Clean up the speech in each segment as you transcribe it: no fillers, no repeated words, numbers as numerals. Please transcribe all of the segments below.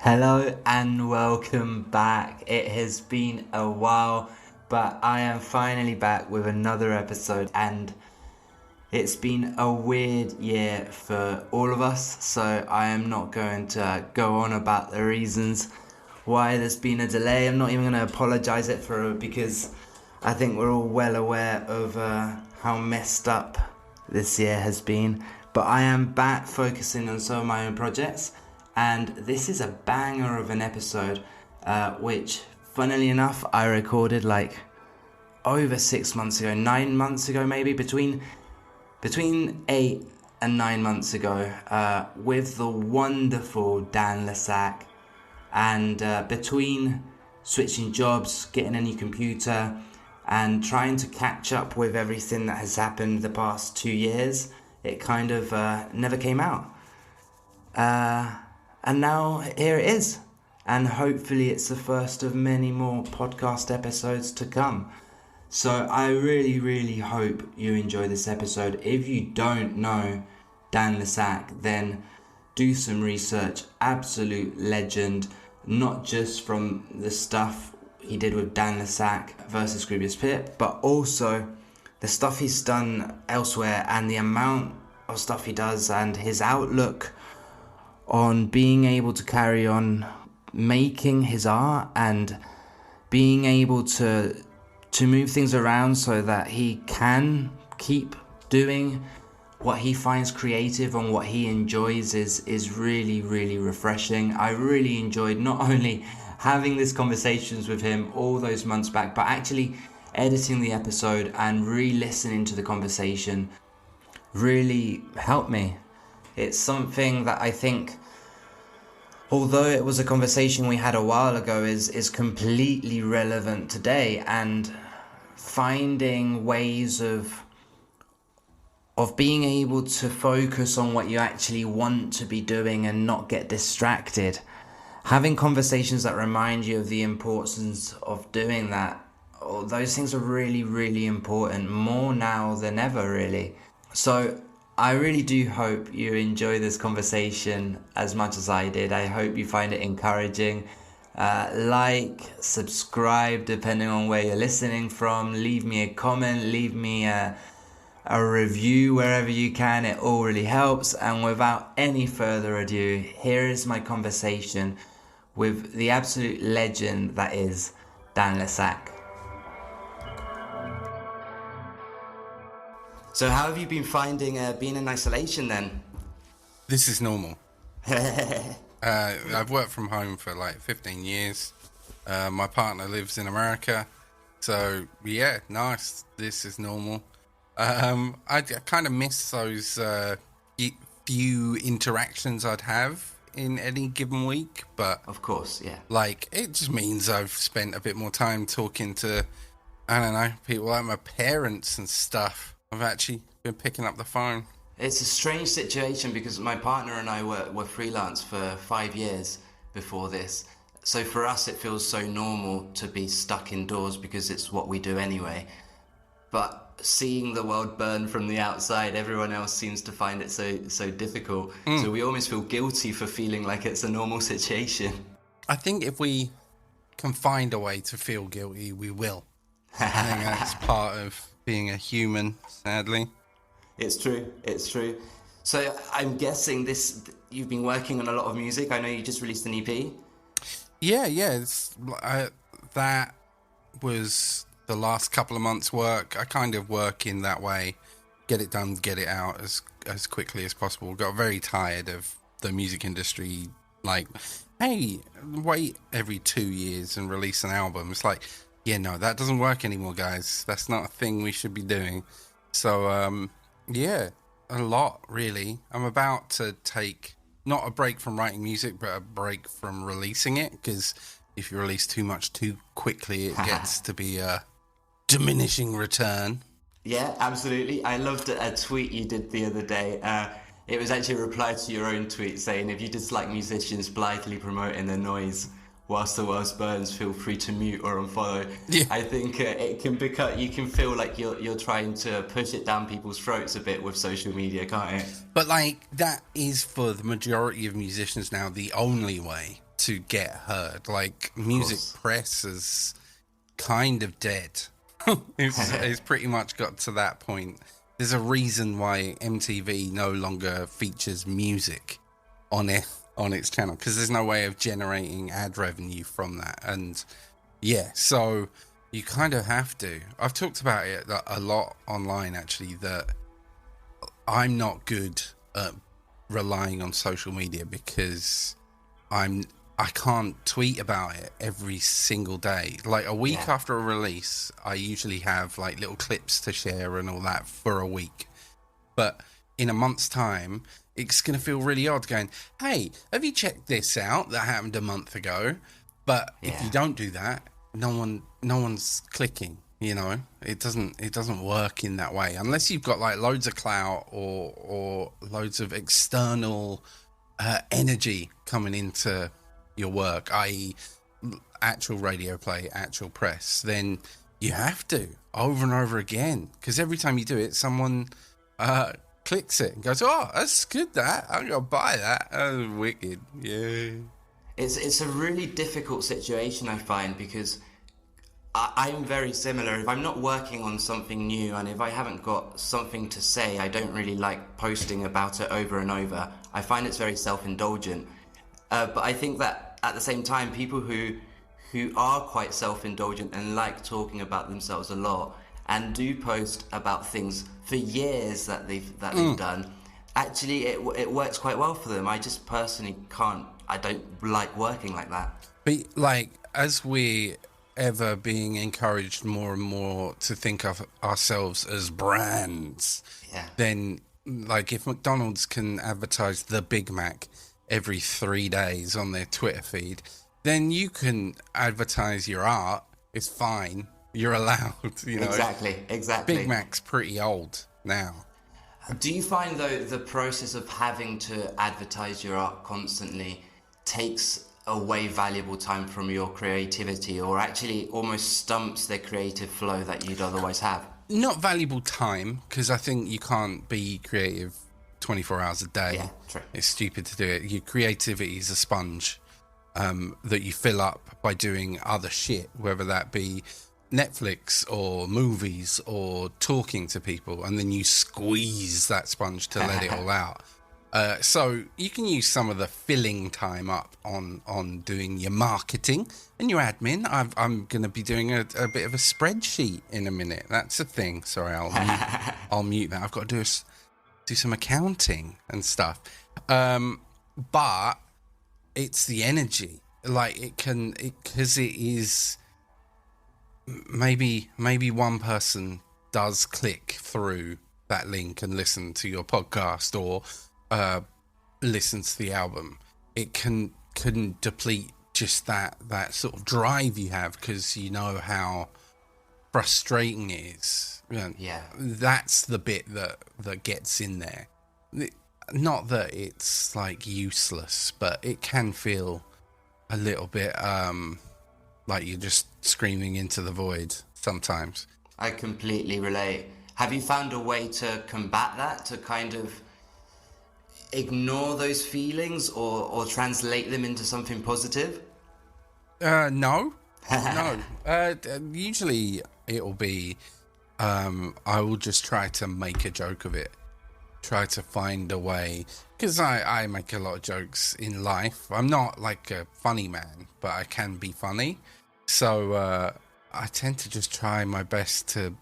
Hello and welcome back. It has been a while, but I am finally back with another episode, and it's been a weird year for all of us, so I am not going to go on about the reasons why there's been a delay. I'm not even going to apologise it for because I think we're all well aware of how messed up this year has been. But I am back focusing on some of my own projects, and this is a banger of an episode, which, funnily enough, I recorded like over 6 months ago, 9 months ago maybe, between 8 and 9 months ago, with the wonderful Dan Le Sac. And between switching jobs, getting a new computer, and trying to catch up with everything that has happened the past 2 years, it kind of never came out. And now here it is. And hopefully it's the first of many more podcast episodes to come. So I really, really hope you enjoy this episode. If you don't know Dan Le Sac, then do some research. Absolute legend, not just from the stuff he did with Dan Le Sac versus Scroobius Pip, but also the stuff he's done elsewhere and the amount of stuff he does and his outlook on being able to carry on making his art and being able to move things around so that he can keep doing what he finds creative and what he enjoys is really, really refreshing. I really enjoyed not only having these conversations with him all those months back, but actually editing the episode and re-listening to the conversation really helped me. It's something that I think, although it was a conversation we had a while ago, is completely relevant today, and finding ways of being able to focus on what you actually want to be doing and not get distracted. Having conversations that remind you of the importance of doing that. Those things are really, really important, more now than ever, really. So I really do hope you enjoy this conversation as much as I did. I hope you find it encouraging. Like, subscribe, depending on where you're listening from. Leave me a comment, leave me a review wherever you can. It all really helps. And without any further ado, here is my conversation with the absolute legend that is Dan Le Sac. So how have you been finding being in isolation then? This is normal. I've worked from home for like 15 years. My partner lives in America. So yeah, nice. This is normal. I kind of miss those few interactions I'd have in any given week. But of course, yeah. Like, it just means I've spent a bit more time talking to, I don't know, people like my parents and stuff. I've actually been picking up the phone. It's a strange situation because my partner and I were freelance for 5 years before this. So for us, it feels so normal to be stuck indoors because it's what we do anyway. But seeing the world burn from the outside, everyone else seems to find it so difficult. So we almost feel guilty for feeling like it's a normal situation. I think if we can find a way to feel guilty, we will. I think that's part of being a human, sadly. It's true. So I'm guessing you've been working on a lot of music. I know you just released an EP. Yeah. That was the last couple of months' work. I kind of work in that way. Get it done, get it out as quickly as possible. Got very tired of the music industry, like, hey, wait every 2 years and release an album. It's like, yeah, no, that doesn't work anymore, guys. That's not a thing we should be doing. So, yeah, a lot, really. I'm about to take, not a break from writing music, but a break from releasing it, because if you release too much too quickly, it gets to be a diminishing return. Yeah, absolutely. I loved a tweet you did the other day. It was actually a reply to your own tweet saying, if you dislike musicians blithely promoting their noise whilst the world burns, feel free to mute or unfollow. Yeah. I think it can become, you can feel like you're trying to push it down people's throats a bit with social media, can't it? But like, that is for the majority of musicians now the only way to get heard. Like, music press is kind of dead. It's pretty much got to that point. There's a reason why MTV no longer features music on its channel, because there's no way of generating ad revenue from that. And yeah, so you kind of have to. I've talked about it a lot online, actually, that I'm not good at relying on social media because I can't tweet about it every single day. Like a week after a release, I usually have like little clips to share and all that for a week. But in a month's time, it's going to feel really odd going, hey, have you checked this out that happened a month ago? But if you don't do that, no one's clicking, you know. It doesn't work in that way unless you've got like loads of clout or loads of external energy coming into your work, i.e. actual radio play, actual press. Then you have to over and over again, because every time you do it, someone clicks it and goes, oh, that's good, that I'm gonna buy that. Oh, wicked. Yeah. It's a really difficult situation, I find, because I'm very similar. If I'm not working on something new and if I haven't got something to say, I don't really like posting about it over and over. I find it's very self-indulgent. But I think that at the same time, people who are quite self-indulgent and like talking about themselves a lot and do post about things for years that they've done, actually it works quite well for them. I just personally can't. I don't like working like that. But like, as we ever being encouraged more and more to think of ourselves as brands, then like if McDonald's can advertise the Big Mac every 3 days on their Twitter feed, then you can advertise your art. It's fine. You're allowed, you know. Exactly. Big Mac's pretty old now. Do you find, though, the process of having to advertise your art constantly takes away valuable time from your creativity, or actually almost stumps the creative flow that you'd otherwise have? Not valuable time, because I think you can't be creative 24 hours a day. Yeah, true. It's stupid to do it. Your creativity is a sponge that you fill up by doing other shit, whether that be Netflix or movies or talking to people, and then you squeeze that sponge to let it all out. So you can use some of the filling time up on doing your marketing and your admin. I'm going to be doing a bit of a spreadsheet in a minute. That's a thing. Sorry, I'll mute that. I've got to do some accounting and stuff. But it's the energy. Like because it is maybe one person does click through that link and listen to your podcast or listen to the album. It can deplete just that sort of drive you have, because you know how frustrating it is. Yeah. That's the bit that gets in there. Not that it's like useless, but it can feel a little bit like you're just screaming into the void sometimes. I completely relate. Have you found a way to combat that, to kind of ignore those feelings or translate them into something positive? No. Usually it'll be I will just try to make a joke of it, try to find a way, because I make a lot of jokes in life. I'm not like a funny man, but I can be funny, so I tend to just try my best to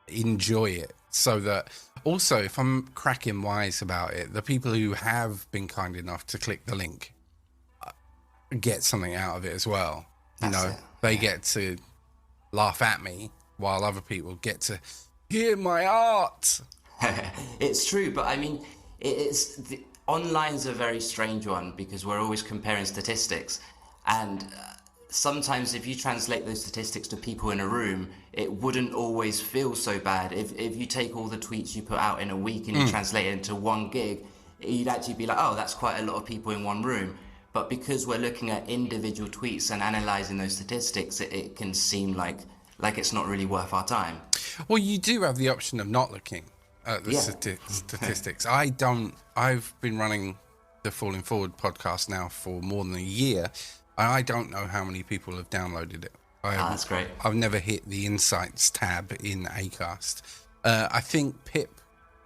enjoy it, so that also if I'm cracking wise about it, the people who have been kind enough to click the link get something out of it as well. They get to laugh at me while other people get to hear my art. It's true, but I mean, online's a very strange one, because we're always comparing statistics, and sometimes if you translate those statistics to people in a room, it wouldn't always feel so bad. If you take all the tweets you put out in a week and you translate it into one gig, you'd actually be like, oh, that's quite a lot of people in one room. But because we're looking at individual tweets and analysing those statistics, it can seem like it's not really worth our time. Well, you do have the option of not looking at the statistics. I've been running the Falling Forward podcast now for more than a year, I don't know how many people have downloaded it. That's great. I've never hit the Insights tab in Acast. I think Pip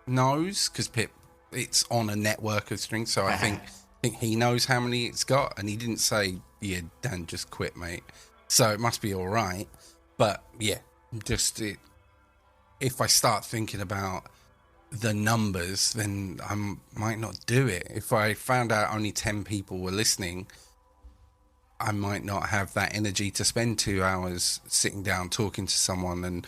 knows, because Pip, it's on a network of strings, so I think he knows how many it's got, and he didn't say, yeah, Dan, just quit, mate. So it must be all right. But yeah, if I start thinking about the numbers, then I might not do it. If I found out only 10 people were listening, I might not have that energy to spend 2 hours sitting down talking to someone and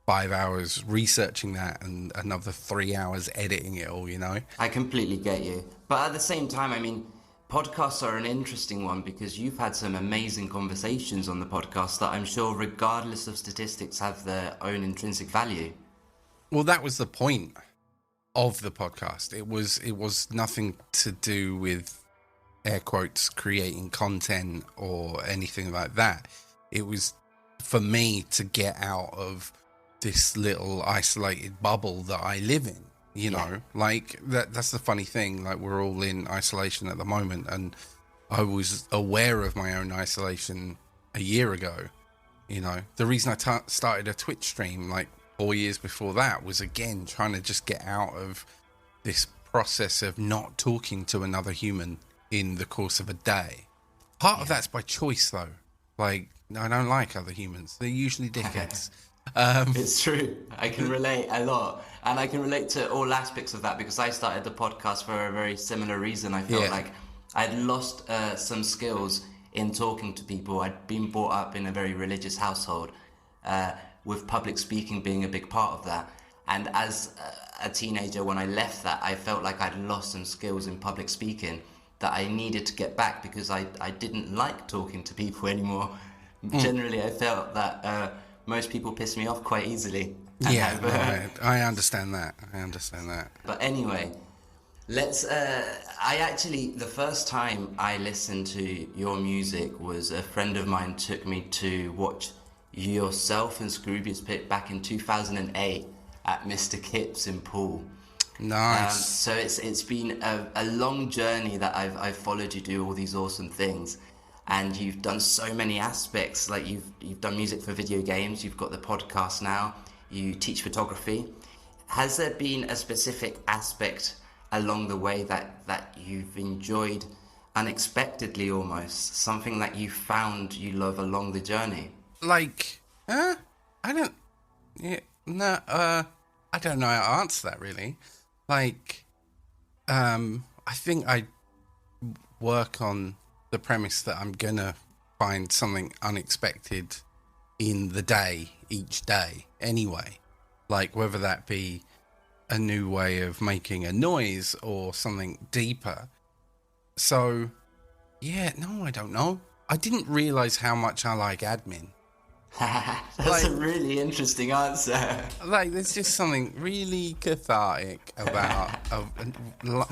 5 hours researching that and another 3 hours editing it all, you know? I completely get you. But at the same time, I mean, podcasts are an interesting one because you've had some amazing conversations on the podcast that I'm sure, regardless of statistics, have their own intrinsic value. Well, that was the point of the podcast. It was nothing to do with, air quotes, creating content or anything like that. It was for me to get out of this little isolated bubble that I live in, you know. Like that's the funny thing, like we're all in isolation at the moment, and I was aware of my own isolation a year ago. You know, the reason I started a Twitch stream like 4 years before that was, again, trying to just get out of this process of not talking to another human in the course of a day. Part of that's by choice, though. Like, I don't like other humans. They're usually dickheads. It's true. I can relate a lot. And I can relate to all aspects of that because I started the podcast for a very similar reason. I felt like I'd lost some skills in talking to people. I'd been brought up in a very religious household, with public speaking being a big part of that. And as a teenager, when I left that, I felt like I'd lost some skills in public speaking that I needed to get back because I didn't like talking to people anymore. Generally, I felt that most people piss me off quite easily. Yeah, right. I understand that. But anyway, the first time I listened to your music was a friend of mine took me to watch yourself and Scroobius back in 2008 at Mr Kypps in Poole. Nice. So it's been a long journey that I've followed you do all these awesome things, and you've done so many aspects. Like you've done music for video games, you've got the podcast now, you teach photography. Has there been a specific aspect along the way that you've enjoyed unexpectedly, almost something that you found you love along the journey? Like, I don't know how to answer that, really. Like, I think I work on the premise that I'm gonna find something unexpected in the day, each day, anyway. Like, whether that be a new way of making a noise or something deeper. So, yeah, no, I don't know. I didn't realise how much I like admin. That's a really interesting answer. Like, there's just something really cathartic about a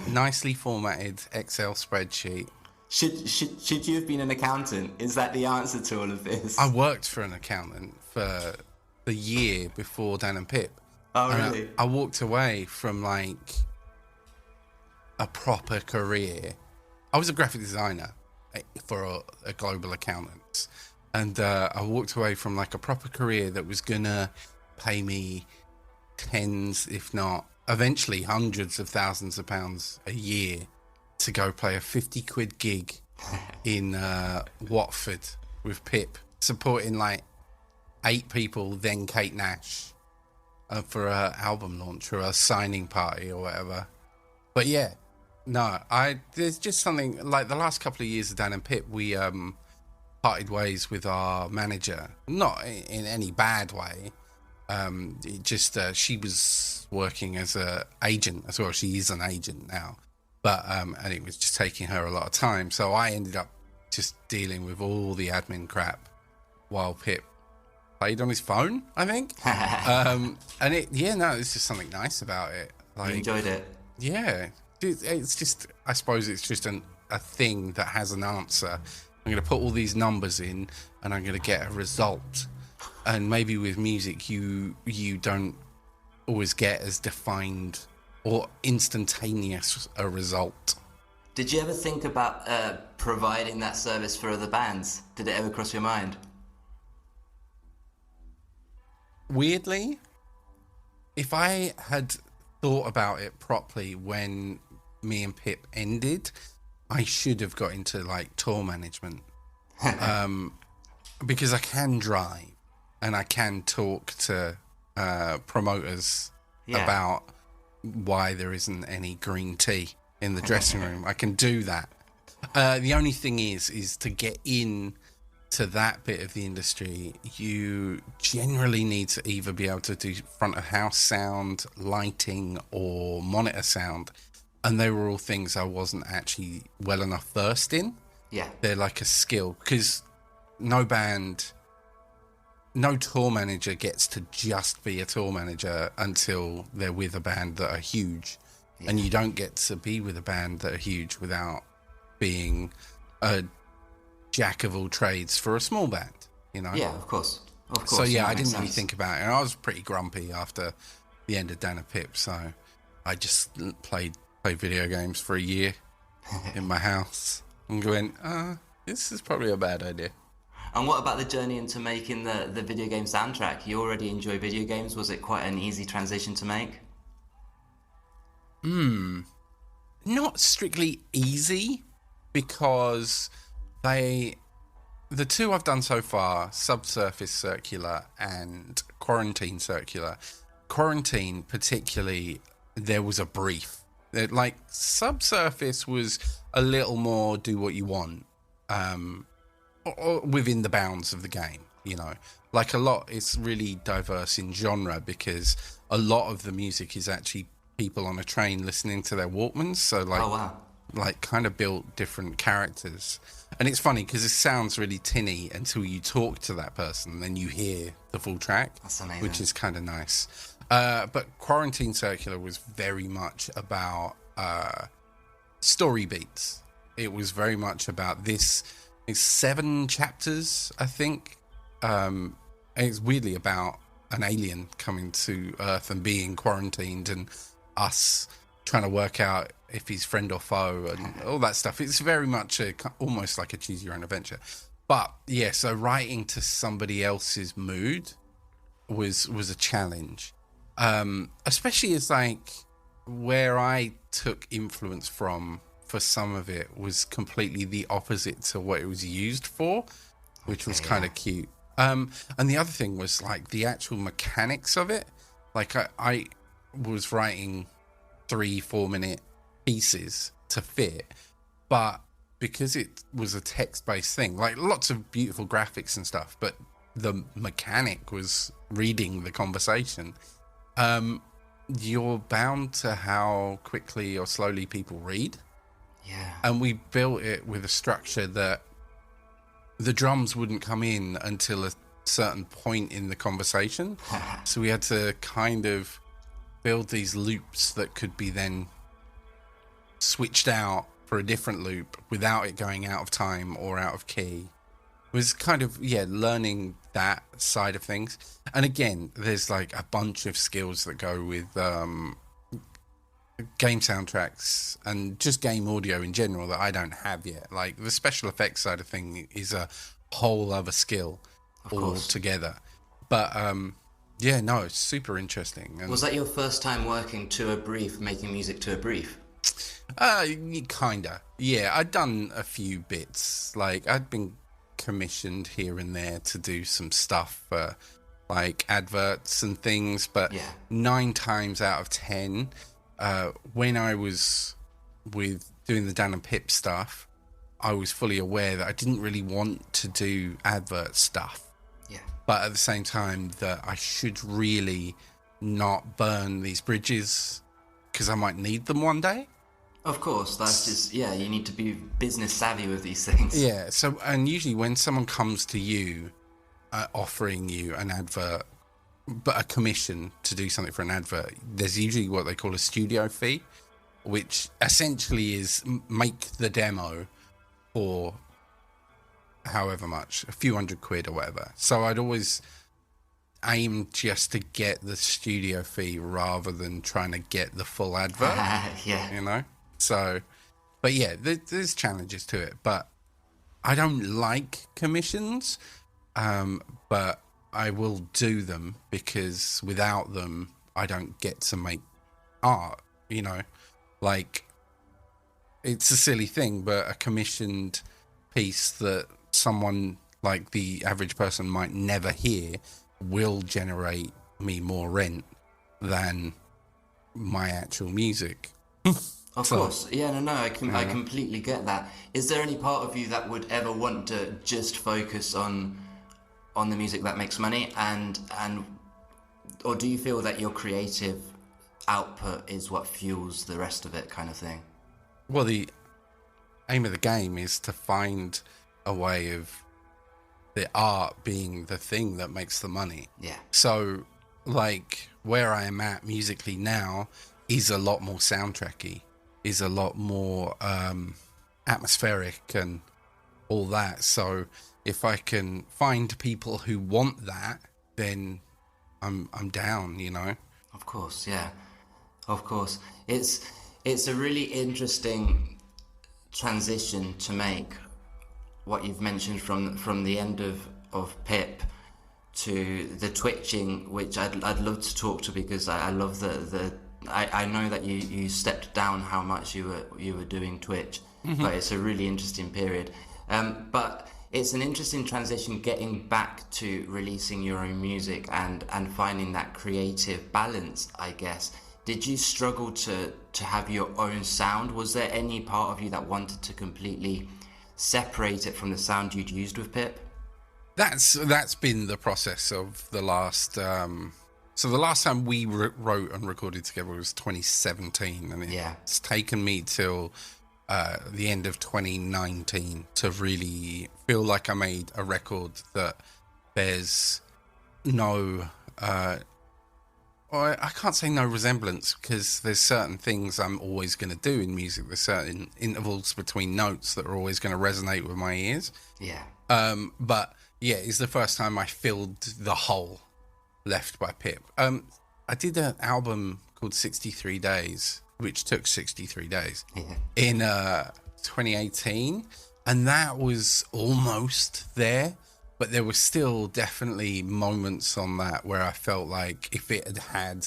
nicely formatted Excel spreadsheet. Should you have been an accountant? Is that the answer to all of this? I worked for an accountant for the year before Dan and Pip. Oh, really? I walked away from, like, a proper career. I was a graphic designer for a global accountant. And I walked away from like a proper career that was gonna pay me tens, if not eventually hundreds of thousands of pounds a year to go play a 50 quid gig in Watford with Pip, supporting like 8 people, then Kate Nash, for a album launch or a signing party or whatever. But yeah, no, there's just something like the last couple of years of Dan and Pip, we parted ways with our manager, not in any bad way. She was working as a agent as well. She is an agent now, but and it was just taking her a lot of time. So I ended up just dealing with all the admin crap while Pip played on his phone, I think. And it's just something nice about it. Like, you enjoyed it? Yeah, it's just, I suppose it's just a thing that has an answer. I'm going to put all these numbers in and I'm going to get a result. And maybe with music, you don't always get as defined or instantaneous a result. Did you ever think about providing that service for other bands? Did it ever cross your mind? Weirdly, if I had thought about it properly when me and Pip ended, I should have got into like tour management. Because I can drive and I can talk to promoters about why there isn't any green tea in the dressing room. I can do that. The only thing is to get in to that bit of the industry, you generally need to either be able to do front of house sound, lighting, or monitor sound. And they were all things I wasn't actually well enough versed in. Yeah. They're like a skill, because no tour manager gets to just be a tour manager until they're with a band that are huge. Yeah. And you don't get to be with a band that are huge without being a jack of all trades for a small band, you know? Yeah, of course. So yeah, I didn't really think about it. And I was pretty grumpy after the end of Dan Le Sac, so I just played video games for a year in my house and went, this is probably a bad idea. And what about the journey into making the video game soundtrack? You already enjoy video games. Was it quite an easy transition to make? Not strictly easy, because the two I've done so far, Subsurface Circular and Quarantine Circular. Quarantine particularly, there was a brief. Like, Subsurface was a little more do what you want, or within the bounds of the game, you know. Like, a lot, it's really diverse in genre, because a lot of the music is actually people on a train listening to their Walkmans, so like, oh, wow. Like kind of built different characters. And it's funny because it sounds really tinny until you talk to that person and then you hear the full track. That's amazing. Which is kind of nice. But Quarantine Circular was very much about story beats. It was very much about this. It's 7 chapters, I think. And it's weirdly about an alien coming to Earth and being quarantined, and us trying to work out if he's friend or foe and all that stuff. It's very much almost like a choose your own adventure. But yeah, so writing to somebody else's mood was a challenge, especially as like where I took influence from for some of it was completely the opposite to what it was used for, which was kind of cute. And the other thing was like the actual mechanics of it. Like I was writing 3-4 minute pieces to fit, but because it was a text-based thing, like lots of beautiful graphics and stuff, but the mechanic was reading the conversation, you're bound to how quickly or slowly people read. Yeah. And we built it with a structure that the drums wouldn't come in until a certain point in the conversation. So we had to kind of build these loops that could be then switched out for a different loop without it going out of time or out of key. It was kind of, learning that side of things. And again, there's like a bunch of skills that go with game soundtracks and just game audio in general that I don't have yet. Like the special effects side of thing is a whole other skill altogether. But it's super interesting. And was that your first time working to a brief, making music to a brief? Kinda. Yeah, I'd done a few bits. Like I'd been commissioned here and there to do some stuff for like adverts and things, but 9 times out of 10, when I was with doing the Dan and Pip stuff, I was fully aware that I didn't really want to do advert stuff. Yeah. But at the same time that I should really not burn these bridges because I might need them one day. Of course, that's just, you need to be business savvy with these things. Yeah, so, and usually when someone comes to you offering you an advert, but a commission to do something for an advert, there's usually what they call a studio fee, which essentially is make the demo for however much, a few £100 or whatever. So I'd always aim just to get the studio fee rather than trying to get the full advert. Yeah. You know? So But yeah, there's challenges to it. But I don't like commissions, but I will do them because without them, I don't get to make art, you know? Like, it's a silly thing, but a commissioned piece that someone like the average person might never hear will generate me more rent than my actual music. Of course, yeah, no, I completely get that. Is there any part of you that would ever want to just focus on the music that makes money, and or do you feel that your creative output is what fuels the rest of it, kind of thing? Well, the aim of the game is to find a way of the art being the thing that makes the money. Yeah. So, like, where I am at musically now is a lot more soundtracky, is a lot more atmospheric and all that. So if I can find people who want that, then I'm down, you know? Of course, yeah. Of course. It's a really interesting transition to make, what you've mentioned from the end of Pip to the twitching, which I'd love to talk to, because I love I know that you stepped down how much you were doing Twitch, but it's a really interesting period. But it's an interesting transition getting back to releasing your own music and finding that creative balance, I guess. Did you struggle to have your own sound? Was there any part of you that wanted to completely separate it from the sound you'd used with Pip? That's been the process of the last. So the last time we wrote and recorded together was 2017, and it's taken me till the end of 2019 to really feel like I made a record that there's no. I can't say no resemblance, because there's certain things I'm always going to do in music. There's certain intervals between notes that are always going to resonate with my ears. Yeah. But yeah, it's the first time I filled the hole left by Pip. I did an album called 63 Days, which took 63 days in 2018, and that was almost there. But there were still definitely moments on that where I felt like if it had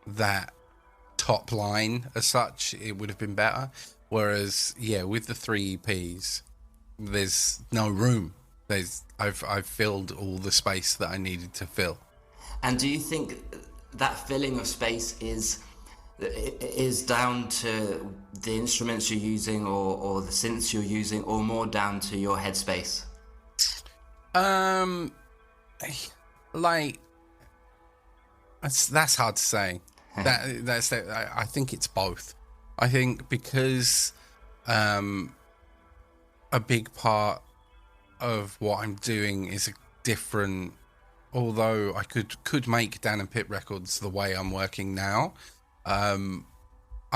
that top line as such, it would have been better. Whereas, yeah, with the 3 EPs, there's no room. I've filled all the space that I needed to fill. And do you think that filling of space is down to the instruments you're using or the synths you're using, or more down to your headspace? Like, that's hard to say. I think it's both. I think because a big part of what I'm doing is a different. Although I could make Dan and Pip records the way I'm working now, I'm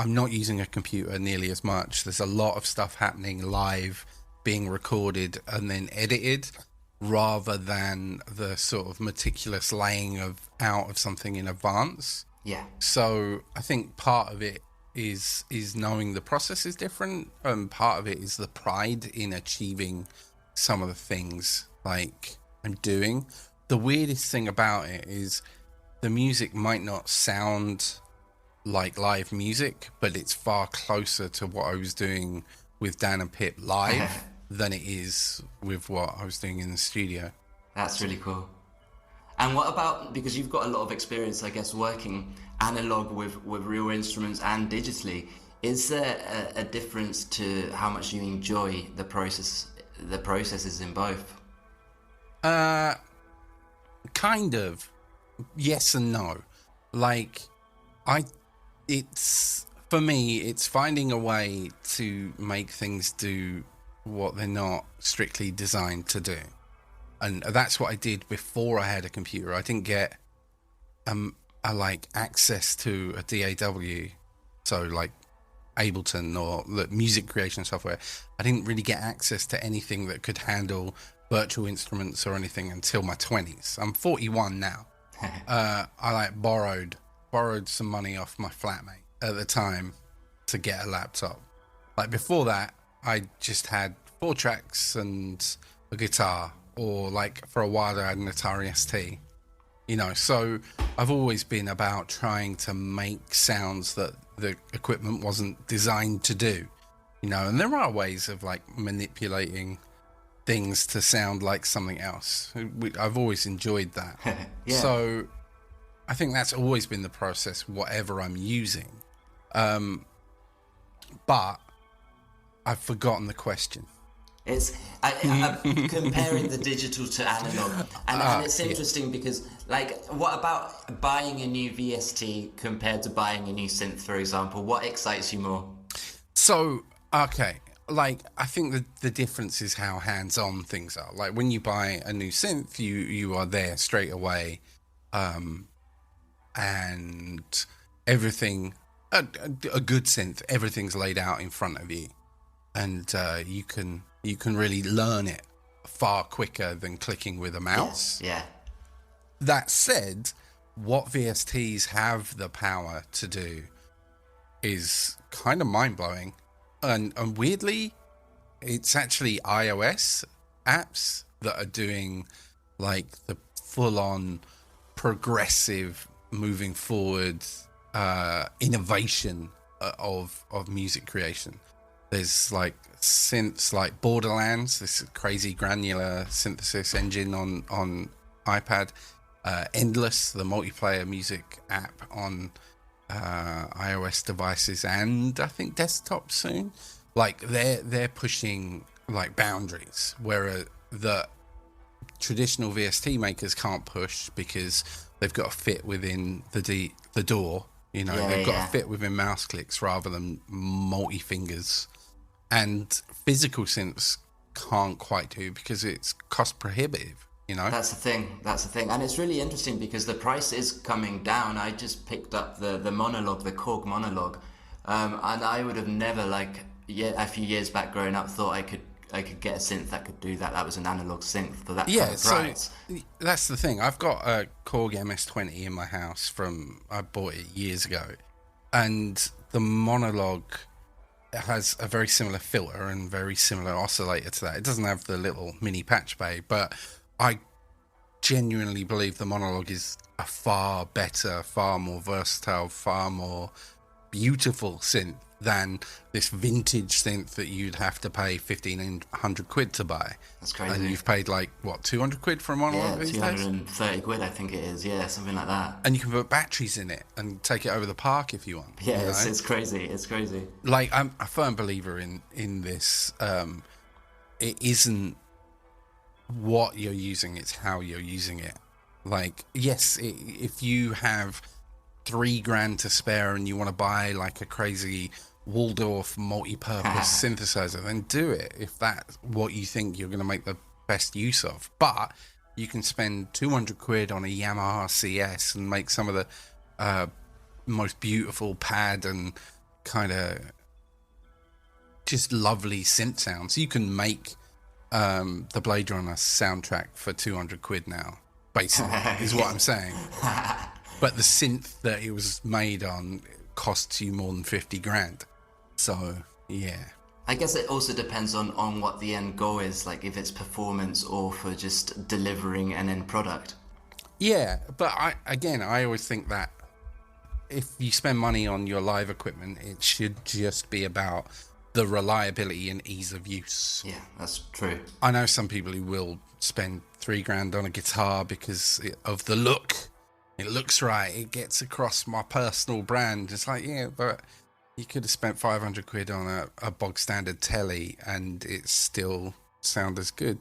not using a computer nearly as much. There's a lot of stuff happening live, being recorded and then edited, rather than the sort of meticulous laying out of something in advance. Yeah. So I think part of it is knowing the process is different, and part of it is the pride in achieving some of the things like I'm doing. The weirdest thing about it is the music might not sound like live music, but it's far closer to what I was doing with Dan and Pip live than it is with what I was doing in the studio. That's really cool. And what about, because you've got a lot of experience, I guess, working analog with real instruments and digitally, is there a difference to how much you enjoy the processes in both? Kind of. Yes and no. Like, for me, it's finding a way to make things do what they're not strictly designed to do. And that's what I did before I had a computer. I didn't get access to a DAW, so like Ableton or the music creation software. I didn't really get access to anything that could handle virtual instruments or anything until my 20s. I'm 41 now. I borrowed some money off my flatmate at the time to get a laptop. Like before that, I just had 4 tracks and a guitar, or like for a while I had an Atari ST. You know, so I've always been about trying to make sounds that the equipment wasn't designed to do. You know, and there are ways of like manipulating things to sound like something else. I've always enjoyed that. Yeah. So I think that's always been the process, whatever I'm using. But I've forgotten the question. I'm comparing the digital to analog, and it's interesting because, like, what about buying a new VST compared to buying a new synth, for example? What excites you more? So, okay, like, I think the difference is how hands-on things are. Like, when you buy a new synth, you are there straight away, and everything, a good synth, everything's laid out in front of you, and you can really learn it far quicker than clicking with a mouse. Yeah. That said, what VSTs have the power to do is kind of mind-blowing. And weirdly, it's actually iOS apps that are doing like the full-on progressive, moving forward innovation of music creation. There's like synths like Borderlands, this crazy granular synthesis engine on iPad. Endless, the multiplayer music app on iOS devices and I think desktop soon. Like they're pushing like boundaries where the traditional VST makers can't push because they've got to fit within the door. You know, they've got to fit within mouse clicks rather than multi fingers. And physical synths can't quite do because it's cost prohibitive, you know? That's the thing. And it's really interesting because the price is coming down. I just picked up the monologue, the Korg monologue. And I would have never, a few years back growing up, thought I could get a synth that could do that. That was an analog synth for that kind of price. So that's the thing. I've got a Korg MS-20 in my house I bought it years ago. And the monologue has a very similar filter and very similar oscillator to that. It doesn't have the little mini patch bay, but I genuinely believe the monologue is a far better, far more versatile, far more beautiful synth than this vintage synth that you'd have to pay 1,500 quid to buy. That's crazy. And you've paid 200 quid for a monologue these days? 230 quid I think it is, something like that. And you can put batteries in it and take it over the park if you want. Yeah, you know? It's crazy. Like, I'm a firm believer in this. It isn't what you're using, it's how you're using it. Like, yes, if you have $3,000 to spare and you want to buy like a crazy Waldorf multi-purpose synthesizer, then do it if that's what you think you're going to make the best use of. But you can spend 200 quid on a Yamaha CS and make some of the most beautiful pad and kind of just lovely synth sounds. You can make the Blade Runner soundtrack for 200 quid now, basically, is what I'm saying. But the synth that it was made on costs you more than 50 grand. So, yeah. I guess it also depends on what the end goal is, like if it's performance or for just delivering an end product. Yeah, but I always think that if you spend money on your live equipment, it should just be about the reliability and ease of use. Yeah, that's true. I know some people who will spend $3,000 on a guitar because of the look. It looks right. It gets across my personal brand. It's like, yeah, but you could have spent 500 quid on a bog standard telly and it still sound as good.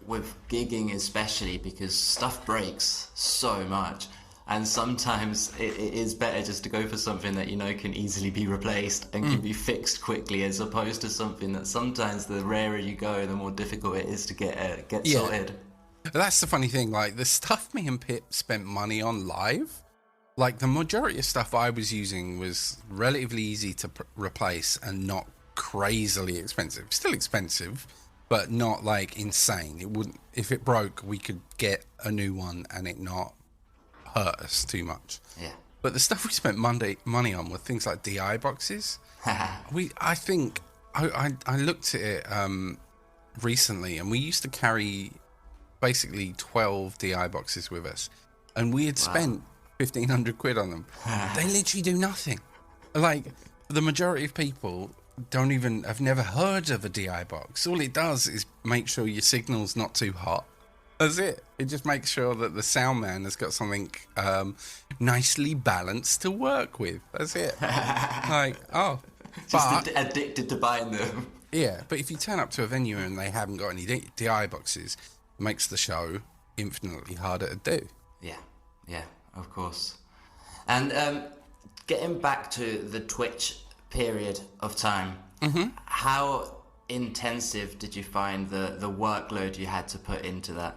With gigging especially, because stuff breaks so much. And sometimes it is better just to go for something that can easily be replaced and can be fixed quickly, as opposed to something that sometimes the rarer you go, the more difficult it is to get sorted. That's the funny thing, like the stuff me and Pip spent money on live, like the majority of stuff I was using was relatively easy to replace and not crazily expensive. Still expensive, but not like insane. It wouldn't, if it broke, we could get a new one and it not hurt us too much. Yeah. But the stuff we spent money on were things like DI boxes. I think I looked at it recently, and we used to carry basically 12 DI boxes with us, and we had spent 1,500 quid on them. They literally do nothing. Like, the majority of people have never heard of a DI box. All it does is make sure your signal's not too hot. That's it. It just makes sure that the sound man has got something nicely balanced to work with. That's it. Just addicted to buying them. Yeah, but if you turn up to a venue and they haven't got any DI boxes, it makes the show infinitely harder to do. Yeah, of course. And getting back to the Twitch period of time, how intensive did you find the workload you had to put into that?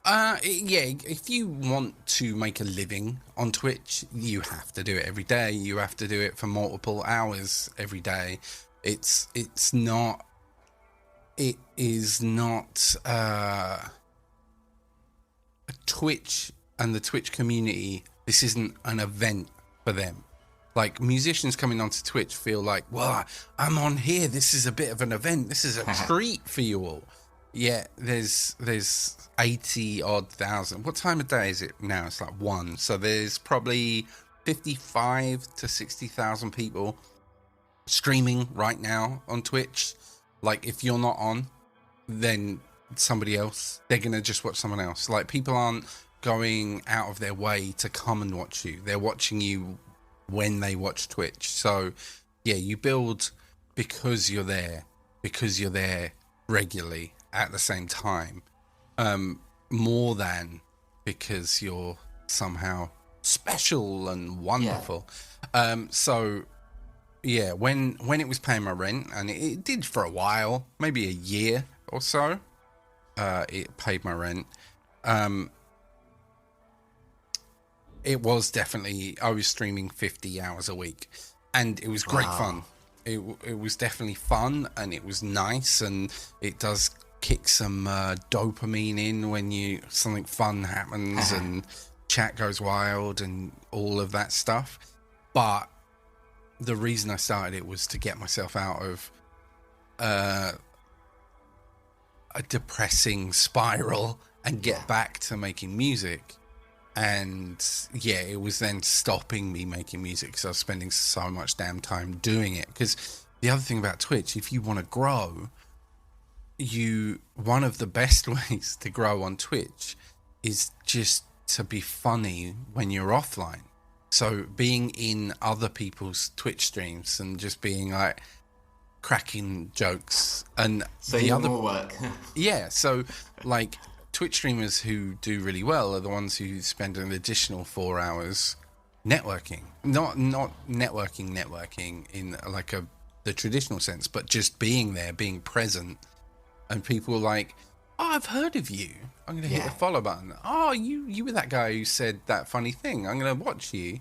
If you want to make a living on Twitch, you have to do it every day. You have to do it for multiple hours every day. It is not Twitch and the Twitch community. This isn't an event for them. Like, musicians coming onto Twitch feel like, well, I'm on here. This is a bit of an event. This is a treat for you all. Yeah, there's 80 odd thousand. What time of day is it now? It's like 1. So there's probably 55 to 60,000 people streaming right now on Twitch. Like, if you're not on, then somebody else, they're gonna just watch someone else. Like, people aren't going out of their way to come and watch you. They're watching you when they watch Twitch. So yeah, you build because you're there regularly at the same time, more than because you're somehow special and wonderful. So yeah, when it was paying my rent, and it did for a while, maybe a year or so, it paid my rent. It was definitely, I was streaming 50 hours a week, and it was great fun. It was definitely fun, and it was nice, and it does kick some dopamine in when something fun happens and chat goes wild and all of that stuff. But the reason I started it was to get myself out of a depressing spiral and get back to making music. And yeah, it was then stopping me making music because I was spending so much damn time doing it. Because the other thing about Twitch, if you want to grow, one of the best ways to grow on Twitch is just to be funny when you're offline. So being in other people's Twitch streams and just being like cracking jokes, and so the other more work. Yeah, so like Twitch streamers who do really well are the ones who spend an additional 4 hours networking. Not networking in like the traditional sense, but just being there, being present. And people are like, oh, I've heard of you. I'm going to hit the follow button. Oh, you were that guy who said that funny thing. I'm going to watch you.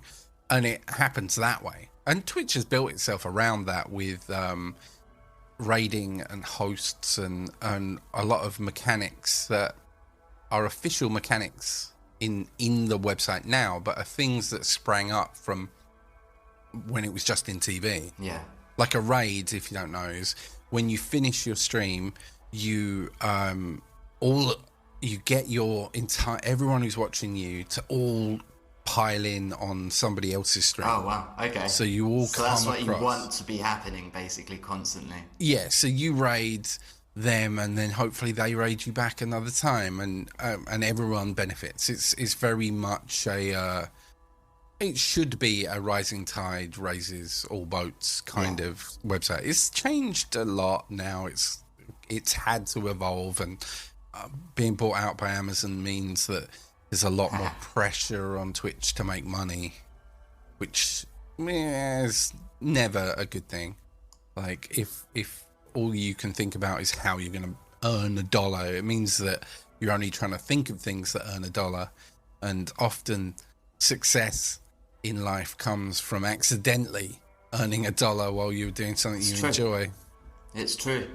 And it happens that way. And Twitch has built itself around that with raiding and hosts and a lot of mechanics that are official mechanics in the website now, but are things that sprang up from when it was just in TV. Yeah. Like a raid, if you don't know, is when you finish your stream, you get your entire, everyone who's watching you to all pile in on somebody else's stream. Oh wow, okay. So you all so come that's what across. You want to be happening basically constantly. Yeah, so you raid them, and then hopefully they raid you back another time, and everyone benefits. It's very much it should be a rising tide raises all boats kind of website. It's changed a lot now. It's had to evolve, and being bought out by Amazon means that there's a lot more pressure on Twitch to make money, which is never a good thing. Like if all you can think about is how you're going to earn $1, it means that you're only trying to think of things that earn $1, and often success in life comes from accidentally earning $1 while you're doing something you enjoy. It's true.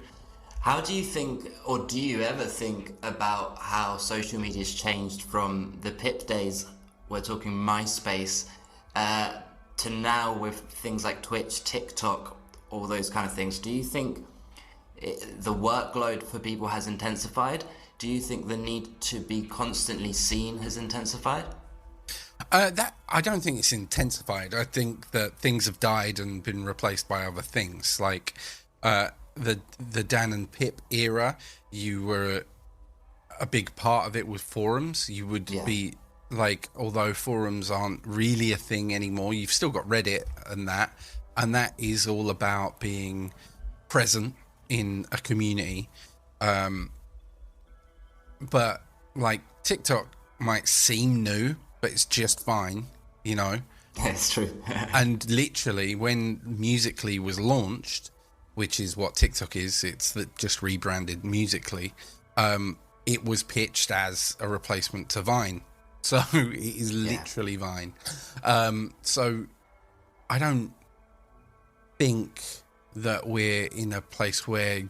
How do you think, or do you ever think about how social media has changed from the Pip days, we're talking MySpace, to now with things like Twitch, TikTok, all those kind of things. Do you think the workload for people has intensified? Do you think the need to be constantly seen has intensified? That I don't think it's intensified. I think that things have died and been replaced by other things. Like the Dan and Pip era, you were a big part of it with forums. You would be like, although forums aren't really a thing anymore, you've still got Reddit and that is all about being present in a community. But like TikTok might seem new, but it's just fine, you know. That's true. And literally, when Musical.ly was launched, which is what TikTok is, it's just rebranded Musical.ly. It was pitched as a replacement to Vine, so it is literally Vine. So I don't think that we're in a place where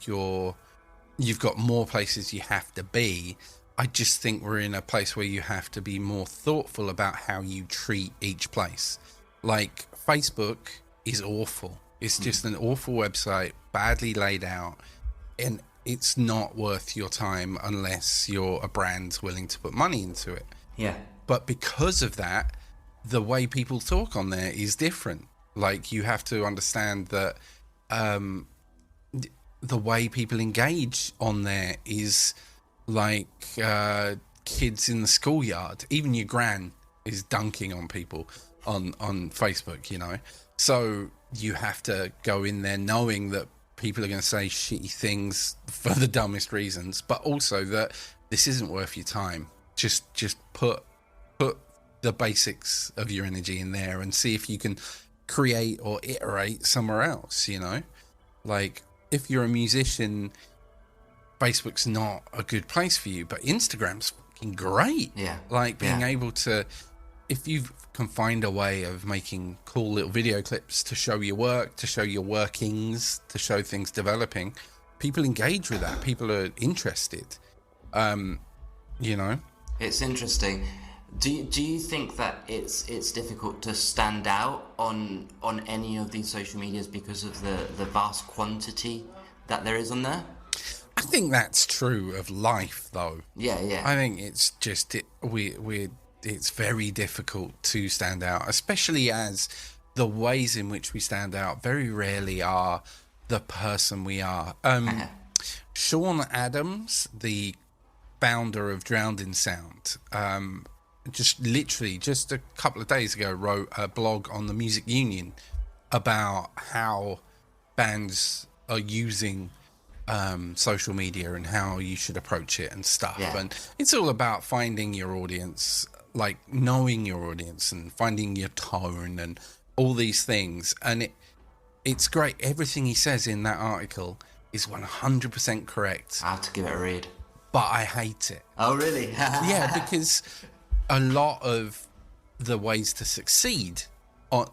you've got more places you have to be. I just think we're in a place where you have to be more thoughtful about how you treat each place. Like, Facebook is awful. It's just an awful website, badly laid out, and it's not worth your time unless you're a brand willing to put money into it. Yeah. But because of that, the way people talk on there is different. Like, you have to understand that the way people engage on there is like kids in the schoolyard. Even your gran is dunking on people on Facebook, you know. So you have to go in there knowing that people are going to say shitty things for the dumbest reasons, but also that this isn't worth your time. Just put the basics of your energy in there and see if you can create or iterate somewhere else, you know. Like, if you're a musician, Facebook's not a good place for you, but Instagram's fucking great. Yeah. Like, being able to, if you can find a way of making cool little video clips to show your work, to show your workings, to show things developing, people engage with that. People are interested. You know? It's interesting. Do you think that it's difficult to stand out on any of these social medias because of the vast quantity that there is on there? I think that's true of life, though. Yeah. I think it's just it's very difficult to stand out, especially as the ways in which we stand out very rarely are the person we are. Sean Adams, the founder of Drowned in Sound, just a couple of days ago wrote a blog on the Music Union about how bands are using social media and how you should approach it and stuff. And it's all about finding your audience, like knowing your audience and finding your tone and all these things. And it's great. Everything he says in that article is 100% correct. I have to give it a read. But I hate it. Oh, really? Yeah, because a lot of the ways to succeed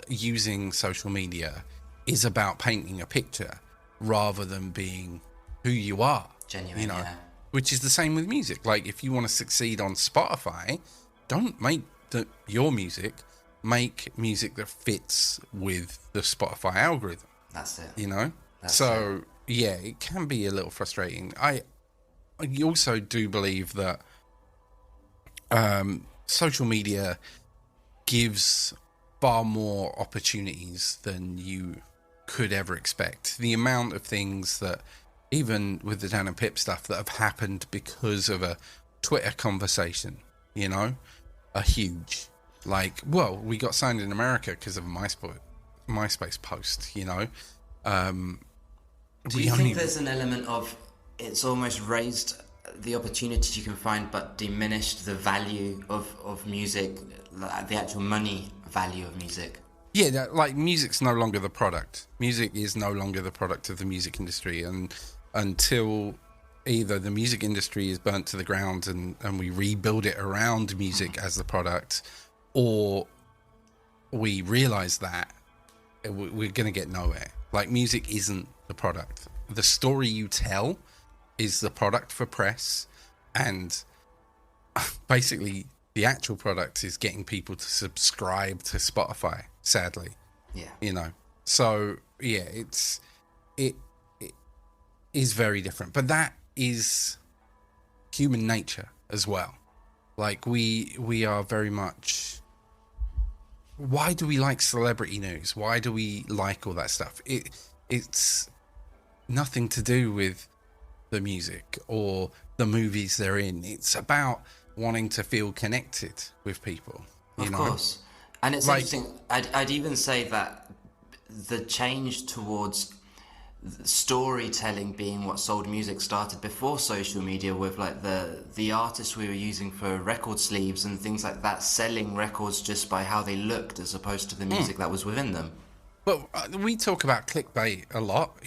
using social media is about painting a picture rather than being who you are. Genuine, you know, which is the same with music. Like, if you want to succeed on Spotify, don't make your music, make music that fits with the Spotify algorithm. That's it. You know? Yeah, it can be a little frustrating. I also do believe that social media gives far more opportunities than you could ever expect. The amount of things that, even with the Dan and Pip stuff, that have happened because of a Twitter conversation, you know, are huge. Like, well, we got signed in America because of a MySpace post, you know. Do you think there's an element of it's almost raised the opportunities you can find but diminished the value of music, the actual money value of music? Yeah, like, music's no longer the product. Music is no longer the product of the music industry, and until either the music industry is burnt to the ground and we rebuild it around music as the product, or we realize that, we're going to get nowhere. Like, music isn't the product. The story you tell is the product for press, and basically the actual product is getting people to subscribe to Spotify, sadly. Yeah. You know, so yeah, it is very different. But that is human nature as well. Like we are very much. Why do we like celebrity news? Why do we like all that stuff? It's nothing to do with the music or the movies they're in. It's about wanting to feel connected with people. Of course. And it's Like- interesting. I'd even say that the change towards storytelling being what sold music started before social media, with like the artists we were using for record sleeves and things like that, selling records just by how they looked as opposed to the music that was within them. But we talk about clickbait a lot,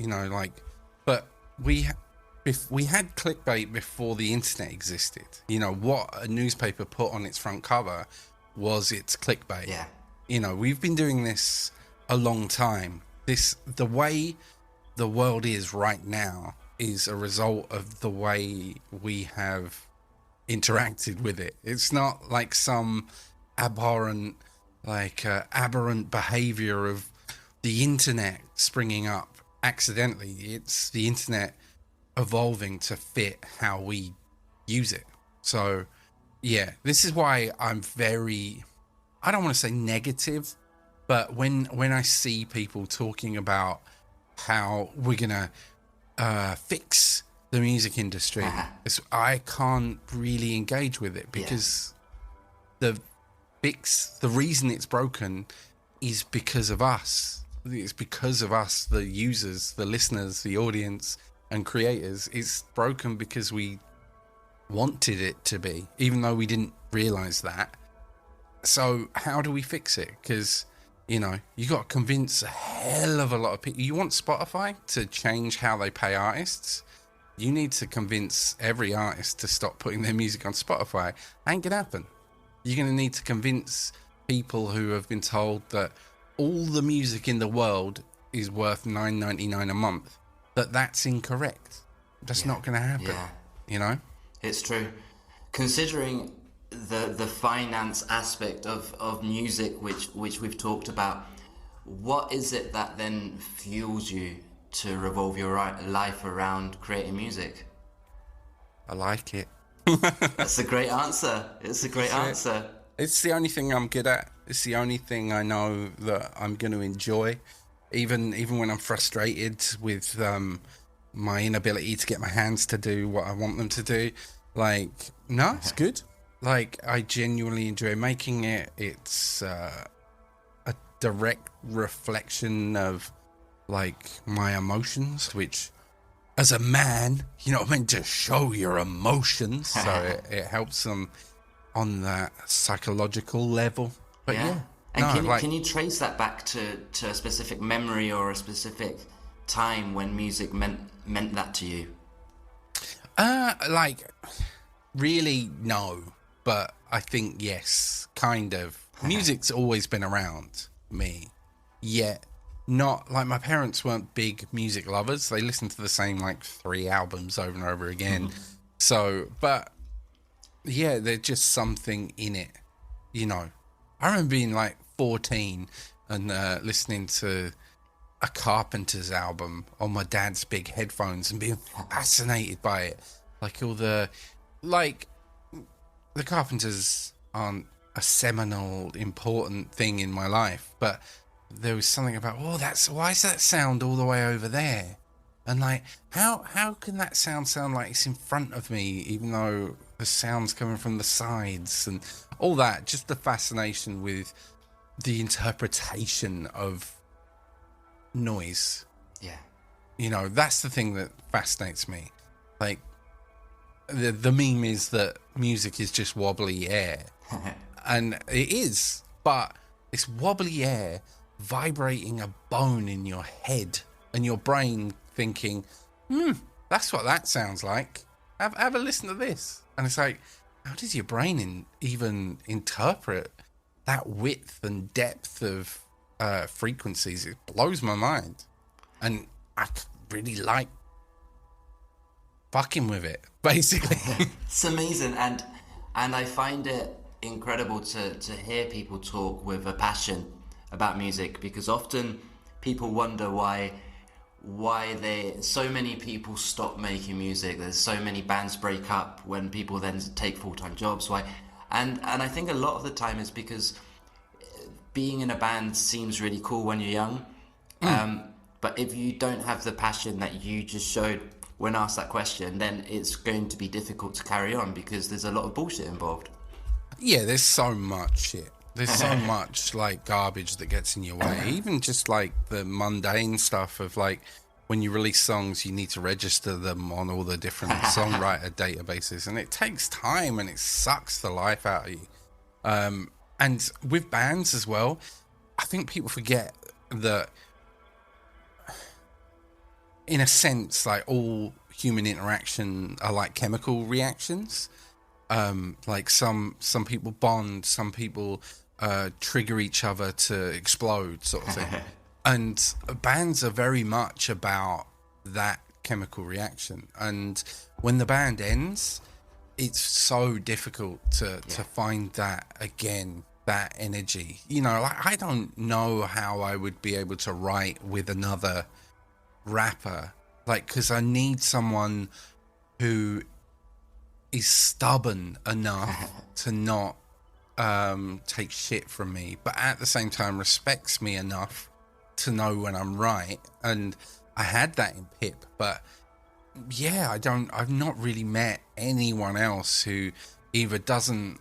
but we had clickbait before the internet existed. What a newspaper put on its front cover was its clickbait. Yeah. We've been doing this a long time. The way the world is right now is a result of the way we have interacted with it. It's not like some aberrant behavior of the internet springing up accidentally. It's the internet evolving to fit how we use it. So yeah, this is why I'm very, I don't want to say negative, but when I see people talking about how we're gonna fix the music industry, I can't really engage with it, because the reason it's broken is because of us. It's because of us, the users, the listeners, the audience and creators. It's broken because we wanted it to be, even though we didn't realize that. So how do we fix it? Because you got to convince a hell of a lot of people. You want Spotify to change how they pay artists? You need to convince every artist to stop putting their music on Spotify. Ain't gonna happen. You're gonna need to convince people who have been told that all the music in the world is worth $9.99 a month, that's incorrect. That's not gonna happen. It's true. Considering the finance aspect of music, which we've talked about, what is it that then fuels you to revolve your life around creating music? I like it. That's a great answer. It's a great answer. It's the only thing I'm good at. It's the only thing I know that I'm going to enjoy, even when I'm frustrated with my inability to get my hands to do what I want them to do. It's good. I genuinely enjoy making it. It's a direct reflection of my emotions, which as a man, you're not meant to show your emotions, so it helps them on that psychological level. But can you trace that back to a specific memory or a specific time when music meant that to you? Really, no. But I think, yes, kind of. Music's always been around me, yet not, my parents weren't big music lovers. They listened to the same, 3 albums over and over again. So, but, yeah, there's just something in it, I remember being, 14 and listening to a Carpenter's album on my dad's big headphones and being fascinated by it. All the Carpenters aren't a seminal, important thing in my life, but there was something about, why is that sound all the way over there? And how can that sound like it's in front of me, even though the sound's coming from the sides and all that? Just the fascination with the interpretation of noise. Yeah. That's the thing that fascinates me. The meme is that music is just wobbly air. And it is, but it's wobbly air vibrating a bone in your head and your brain thinking, that's what that sounds like. Have a listen to this. And it's how does your brain even interpret that width and depth of frequencies? It blows my mind. And I really like fucking with it, basically. It's amazing, and I find it incredible to hear people talk with a passion about music, because often people wonder why so many people stop making music. There's so many bands break up when people then take full-time jobs. Why? And I think a lot of the time it's because being in a band seems really cool when you're young. But if you don't have the passion that you just showed when asked that question, then it's going to be difficult to carry on because there's a lot of bullshit involved. Yeah, there's so much shit. There's so much like garbage that gets in your way. Even just like the mundane stuff of like when you release songs, you need to register them on all the different songwriter databases, and it takes time and it sucks the life out of you. And with bands as well, I think people forget that in a sense, like all human interaction are like chemical reactions. Like some people bond, some people trigger each other to explode, sort of thing. And bands are very much about that chemical reaction. And when the band ends, it's so difficult to find that again, that energy. You know, like I don't know how I would be able to write with another rapper, like, because I need someone who is stubborn enough to not take shit from me, but at the same time respects me enough to know when I'm right. And I had that in Pip, but yeah, I've not really met anyone else who either doesn't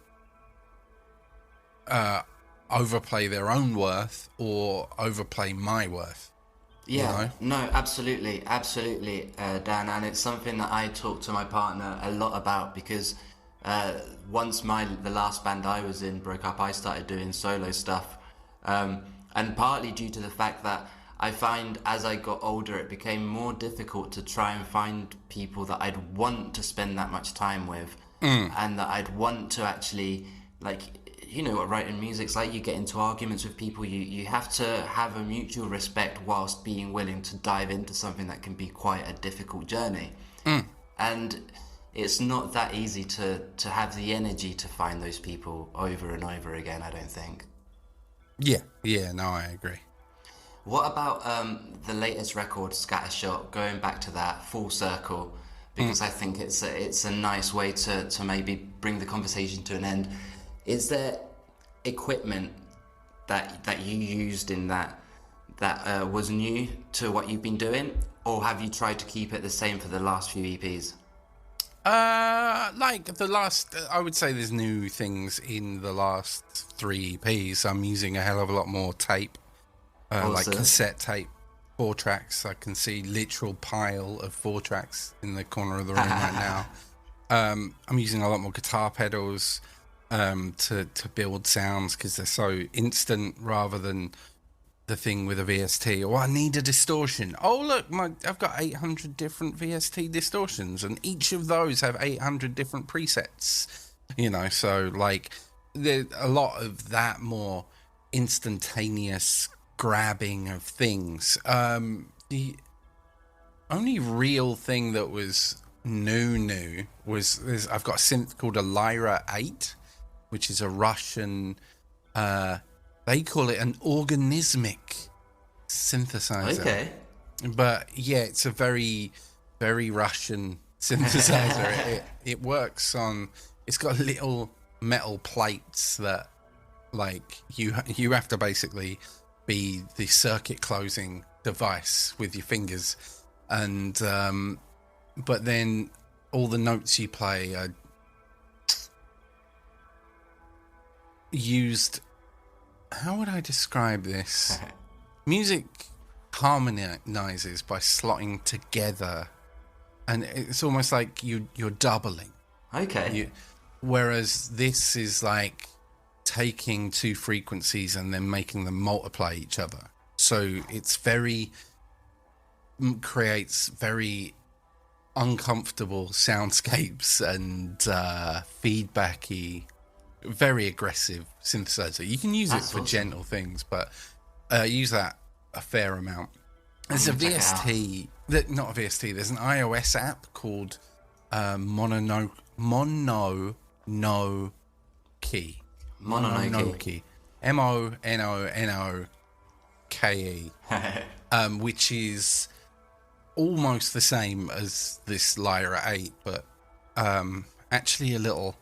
overplay their own worth or overplay my worth. Yeah, You know? no, absolutely, Dan, and it's something that I talk to my partner a lot about because once the last band I was in broke up, I started doing solo stuff, and partly due to the fact that I find as I got older, it became more difficult to try and find people that I'd want to spend that much time with, and that I'd want to actually, like, you know what writing music's like, you get into arguments with people, you have to have a mutual respect whilst being willing to dive into something that can be quite a difficult journey. And it's not that easy to have the energy to find those people over and over again, I don't think. Yeah, no, I agree. What about the latest record, Scattershot, going back to that full circle, because I think it's a nice way to maybe bring the conversation to an end. Is there equipment that you used in that was new to what you've been doing, or have you tried to keep it the same for the last few EPs? Like the last, I would say there's new things in the last 3 EPs. I'm using a hell of a lot more tape, like cassette tape, 4 tracks. I can see literal pile of 4 tracks in the corner of the room right now. I'm using a lot more guitar pedals to build sounds because they're so instant rather than the thing with a VST. Oh, I need a distortion. Oh, look, I've got 800 different VST distortions, and each of those have 800 different presets. You know, so like there's a lot of that more instantaneous grabbing of things. The only real thing that was new was I've got a synth called a Lyra 8, which is a Russian, they call it an organismic synthesizer. Okay. But yeah, it's a very, very Russian synthesizer. it works on, it's got little metal plates that, like, you have to basically be the circuit closing device with your fingers. And, but then all the notes you play are used. How would I describe this? Music harmonizes by slotting together, and it's almost like you're doubling. Okay. Whereas this is like taking 2 frequencies and then making them multiply each other. So it's creates very uncomfortable soundscapes and feedbacky, very aggressive synthesizer. You can use it for gentle things, but use that a fair amount. There's a VST, not a VST, there's an iOS app called Mononoke. Mononoke. MONONOKE. Which is almost the same as this Lyra 8, but actually a little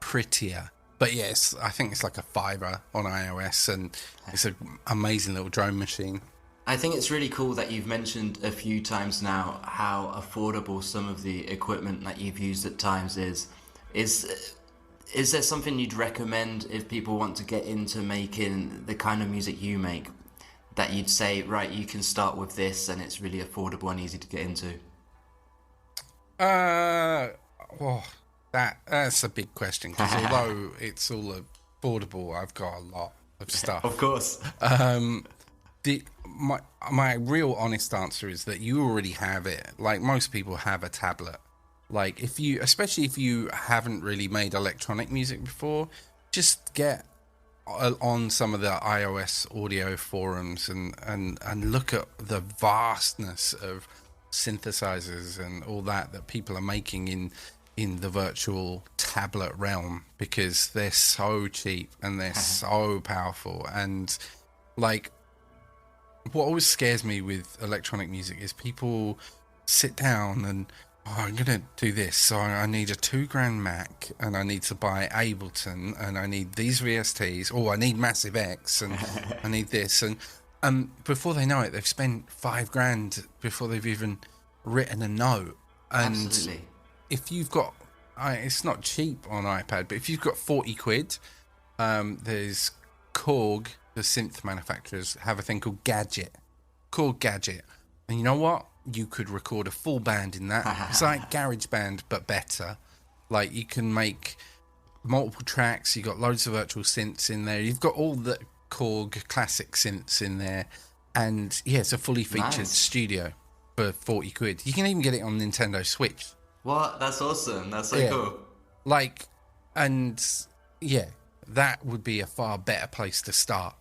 prettier. But yes, I think it's like a $5 on iOS, and it's an amazing little drone machine. I think it's really cool that you've mentioned a few times now how affordable some of the equipment that you've used at times is. Is there something you'd recommend if people want to get into making the kind of music you make, that you'd say, right, you can start with this and it's really affordable and easy to get into? That's a big question, because although it's all affordable, I've got a lot of stuff. Of course. My real honest answer is that you already have it. Like, most people have a tablet. Like, especially if you haven't really made electronic music before, just get on some of the iOS audio forums and look at the vastness of synthesizers and all that people are making in the virtual tablet realm, because they're so cheap and they're so powerful. And like, what always scares me with electronic music is people sit down and, I'm gonna do this, so I need a $2,000 Mac, and I need to buy Ableton, and I need these VSTs, or I need Massive X, and I need this, and before they know it, they've spent $5,000 before they've even written a note. And Absolutely. if you've got, it's not cheap on iPad, but if you've got 40 quid, there's Korg, the synth manufacturers, have a thing called Korg Gadget, and you know what? You could record a full band in that. It's like GarageBand, but better. Like, you can make multiple tracks. You got loads of virtual synths in there. You've got all the Korg classic synths in there, and yeah, it's a fully featured studio for 40 quid. You can even get it on Nintendo Switch. What? That's awesome. That's so cool. Like, and yeah, that would be a far better place to start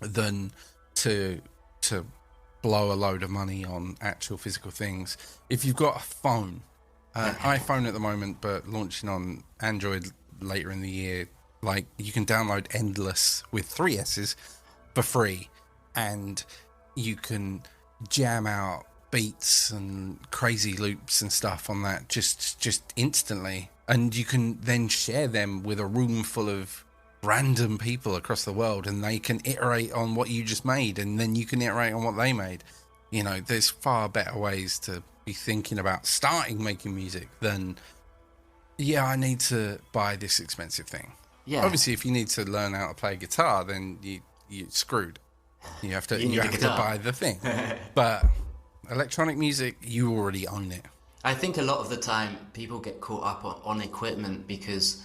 than to blow a load of money on actual physical things. If you've got a phone, iPhone at the moment, but launching on Android later in the year, like, you can download Endless with 3 S's for free, and you can jam out beats and crazy loops and stuff on that just instantly, and you can then share them with a room full of random people across the world, and they can iterate on what you just made, and then you can iterate on what they made. You know, there's far better ways to be thinking about starting making music than, I need to buy this expensive thing. Yeah. Obviously, if you need to learn how to play guitar, then you're screwed. You have to buy the thing. But electronic music, you already own it. I think a lot of the time people get caught up on equipment because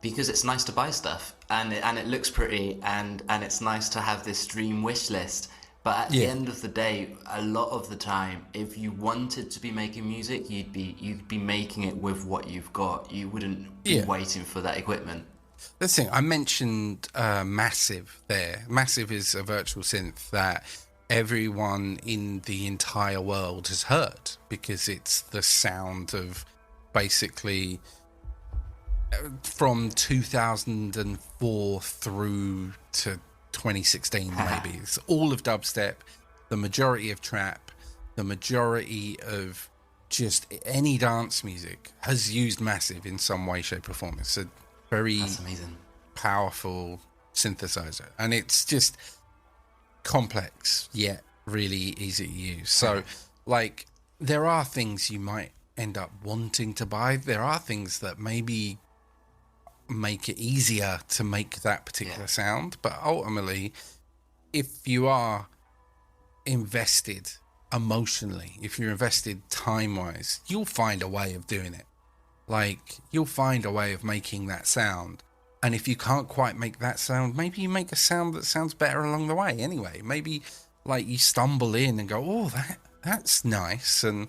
it's nice to buy stuff, and it looks pretty, and it's nice to have this dream wish list. But at the end of the day, a lot of the time, if you wanted to be making music, you'd be making it with what you've got. You wouldn't be waiting for that equipment. The thing I mentioned, Massive there. Massive is a virtual synth that everyone in the entire world has heard, because it's the sound of basically from 2004 through to 2016 maybe. It's all of dubstep, the majority of trap, the majority of just any dance music has used Massive in some way, shape or form. It's a very powerful synthesizer, and it's just complex yet really easy to use. So like, there are things you might end up wanting to buy. There are things that maybe make it easier to make that particular sound, but ultimately, if you are invested emotionally, if you're invested time-wise, you'll find a way of doing it. Like, you'll find a way of making that sound. And if you can't quite make that sound, maybe you make a sound that sounds better along the way anyway. Maybe, like, you stumble in and go, oh, that's nice, and,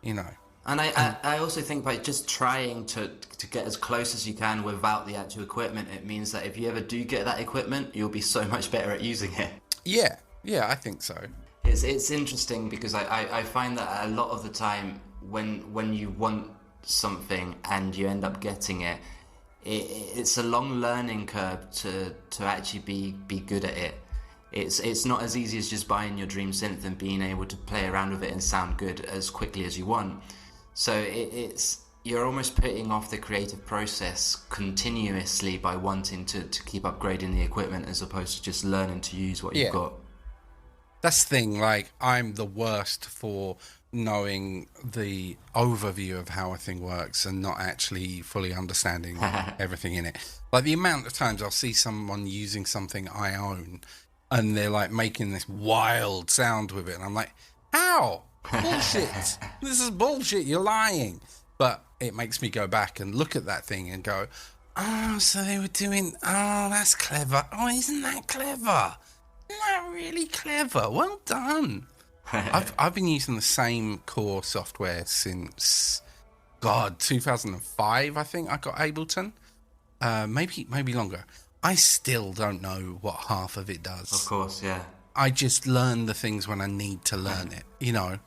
you know. And I also think by just trying to get as close as you can without the actual equipment, it means that if you ever do get that equipment, you'll be so much better at using it. Yeah, I think so. It's interesting because I find that a lot of the time when you want something and you end up getting it, it's a long learning curve to actually be good at it. It's not as easy as just buying your dream synth and being able to play around with it and sound good as quickly as you want. So it's you're almost putting off the creative process continuously by wanting to keep upgrading the equipment as opposed to just learning to use what you've got. That's the thing, like, I'm the worst for knowing the overview of how a thing works and not actually fully understanding everything in it. Like, the amount of times I'll see someone using something I own and they're, like, making this wild sound with it, and I'm like, how? Bullshit. This is bullshit. You're lying. But it makes me go back and look at that thing and go, oh, so they were doing, oh, that's clever. Oh, isn't that clever? Isn't that really clever? Well done. I've been using the same core software since, 2005, I think I got Ableton. Maybe longer. I still don't know what half of it does. Of course, yeah. I just learn the things when I need to learn it. You know,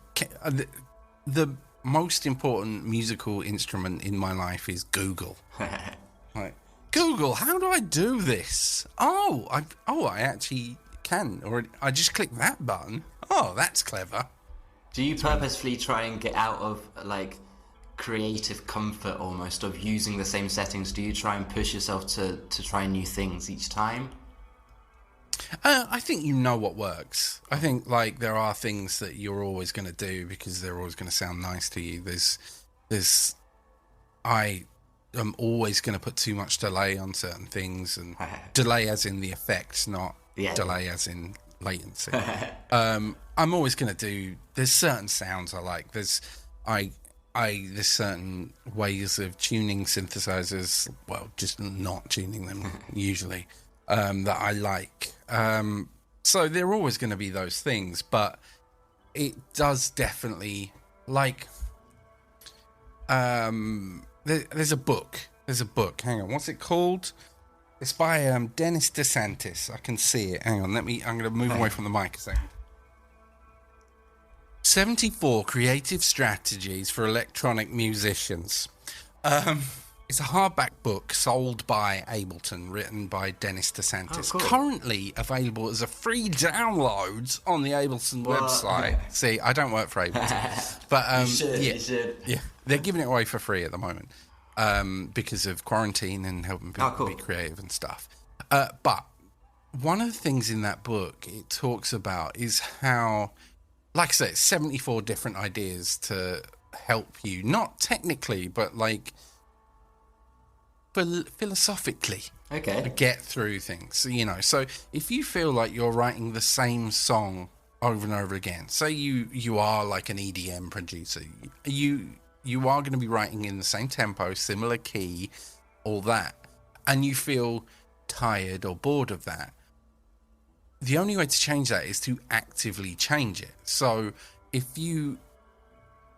the most important musical instrument in my life is Google. Like, Google, how do I do this? I actually can. Or I just click that button. Oh, that's clever. Do you purposefully try and get out of, like, creative comfort almost of using the same settings? Do you try and push yourself to try new things each time? I think you know what works. I think, like, there are things that you're always going to do because they're always going to sound nice to you. I am always going to put too much delay on certain things, and delay as in the effects, not delay as in latency. I'm always going to do. There's certain sounds I like. There's certain ways of tuning synthesizers. Well, just not tuning them usually. That I like. So there are always going to be those things, but it does definitely, like, there's a book. Hang on, what's it called? It's by Dennis DeSantis. I can see it. Hang on, I'm going to move away from the mic a second. 74 Creative Strategies for Electronic Musicians. It's a hardback book sold by Ableton, written by Dennis DeSantis. Oh, cool. Currently available as a free download on the Ableton website. See, I don't work for Ableton, but you should. Yeah, they're giving it away for free at the moment because of quarantine and helping people be creative and stuff. But one of the things in that book it talks about is how, like I say, 74 different ideas to help you, not technically, but like philosophically get through things, you know. So if you feel like you're writing the same song over and over again, say you are like an EDM producer, you are going to be writing in the same tempo, similar key, all that, and you feel tired or bored of that, the only way to change that is to actively change it. So if you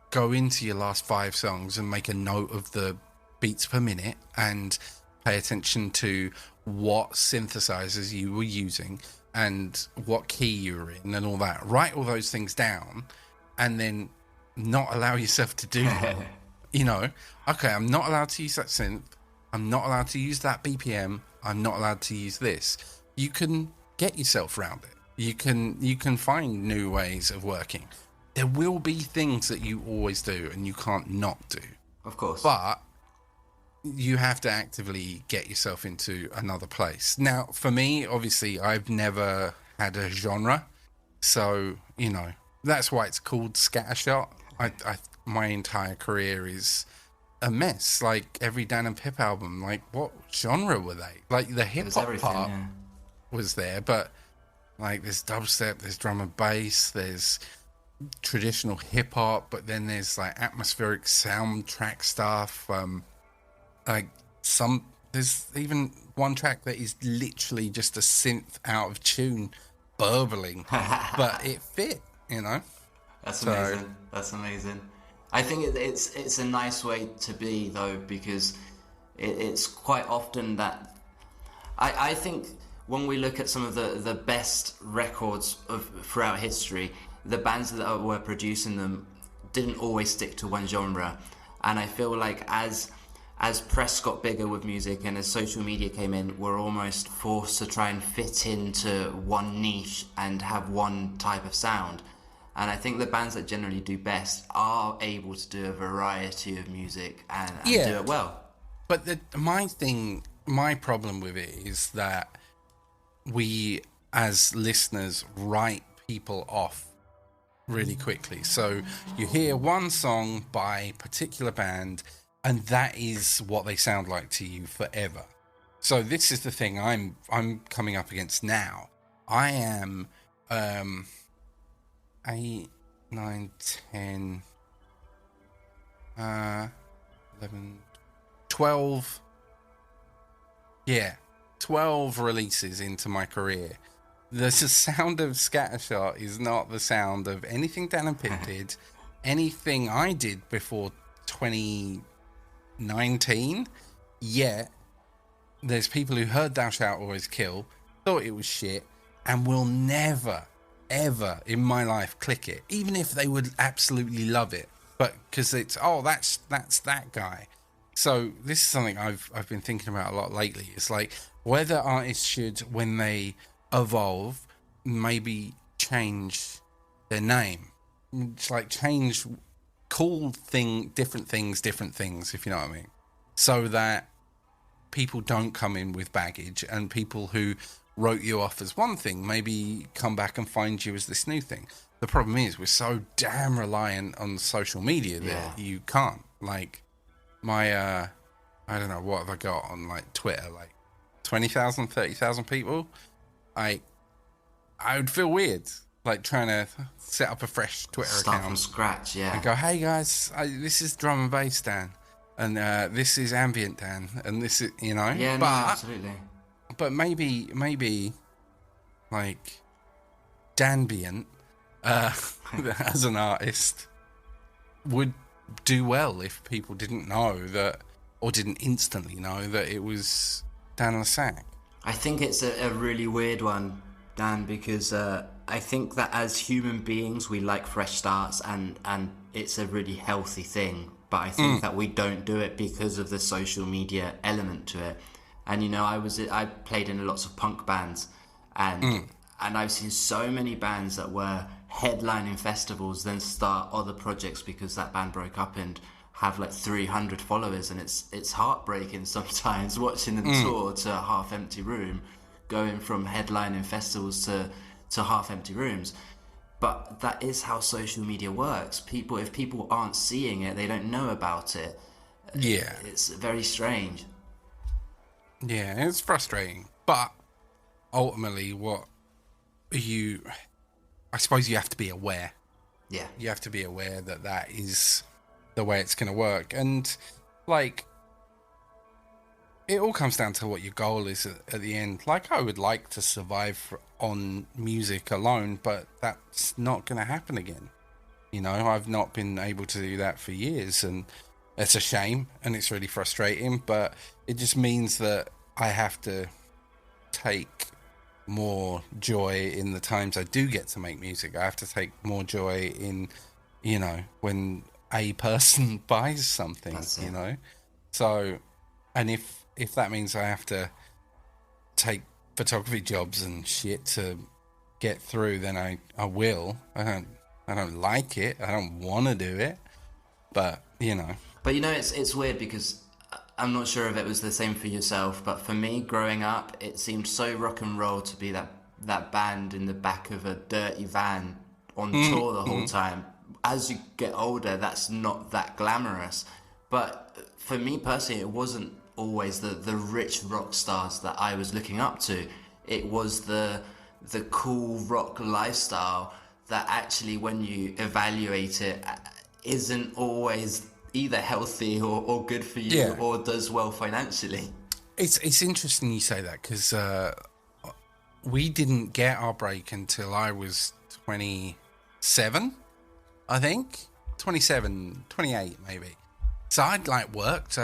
go into your last 5 songs and make a note of the beats per minute and pay attention to what synthesizers you were using and what key you were in and all that, write all those things down and then not allow yourself to do that. You know, okay, I'm not allowed to use that synth, I'm not allowed to use that BPM, I'm not allowed to use this. You can get yourself around it. You can find new ways of working. There will be things that you always do and you can't not do, of course, but you have to actively get yourself into another place. Now, for me, obviously, I've never had a genre, so, you know, that's why it's called Scattershot. My entire career is a mess. Like, every Dan and Pip album, like, what genre were they? Like, the hip-hop part was there, but, like, there's dubstep, there's drum and bass, there's traditional hip-hop, but then there's, like, atmospheric soundtrack stuff, like there's even one track that is literally just a synth out of tune burbling, but it fit, you know. That's amazing. I think it's a nice way to be, though, because it's quite often that I think when we look at some of the best records throughout history, the bands that were producing them didn't always stick to one genre, and I feel like as as press got bigger with music and as social media came in, we're almost forced to try and fit into one niche and have one type of sound. And I think the bands that generally do best are able to do a variety of music and do it well. But my problem with it is that we, as listeners, write people off really quickly. So you hear one song by a particular band, and that is what they sound like to you forever. So this is the thing I'm coming up against now. I am 8, 9, 10, 11, 12. Yeah, 12 releases into my career. The sound of Scattershot is not the sound of anything Dan and Pip did, anything I did before 2019. Yet, there's people who heard Thou Shalt Always Kill, thought it was shit, and will never, ever in my life click it, even if they would absolutely love it. But because it's, that's that guy. So this is something I've been thinking about a lot lately. It's like whether artists should, when they evolve, maybe change their name. It's like change different things, if you know what I mean. So that people don't come in with baggage, and people who wrote you off as one thing maybe come back and find you as this new thing. The problem is we're so damn reliant on social media that you can't. Like my I don't know, what have I got on like Twitter, like 20,000, 30,000 people. I would feel weird like trying to set up a fresh Twitter Start account from scratch, yeah. and go, hey guys, this is drum and bass Dan, and this is ambient Dan, and this is, you know. Yeah, no, absolutely. But maybe like Danbient as an artist would do well if people didn't know that, or didn't instantly know that it was Dan Le Sac. I think it's a really weird one, Dan, because I think that as human beings we like fresh starts, and it's a really healthy thing, but I think that we don't do it because of the social media element to it. And you know, I played in lots of punk bands, and I've seen so many bands that were headlining festivals then start other projects because that band broke up and have like 300 followers, and it's heartbreaking sometimes watching them tour to a half empty room, going from headlining festivals to half empty rooms. But that is how social media works. If people aren't seeing it, they don't know about it. Yeah, it's very strange. Yeah, it's frustrating, but ultimately I suppose you have to be aware. Yeah. You have to be aware that is the way it's going to work. And, like, it all comes down to what your goal is at the end. Like, I would like to survive on music alone, but that's not going to happen again. You know, I've not been able to do that for years, and it's a shame, and it's really frustrating, but it just means that I have to take more joy in the times I do get to make music. I have to take more joy in, you know, when a person buys something, you know. So, and if that means I have to take photography jobs and shit to get through, then I will. I don't like it. I don't want to do it, but you know. But you know, it's weird because I'm not sure if it was the same for yourself, but for me, growing up, it seemed so rock and roll to be that band in the back of a dirty van on tour the whole time. As you get older, that's not that glamorous. But for me personally, it wasn't always the rich rock stars that I was looking up to. It was the cool rock lifestyle that actually, when you evaluate it, isn't always either healthy or good for you, or does well financially. It's interesting you say that, because we didn't get our break until I was 27, I think. 27, 28 maybe. So I'd worked.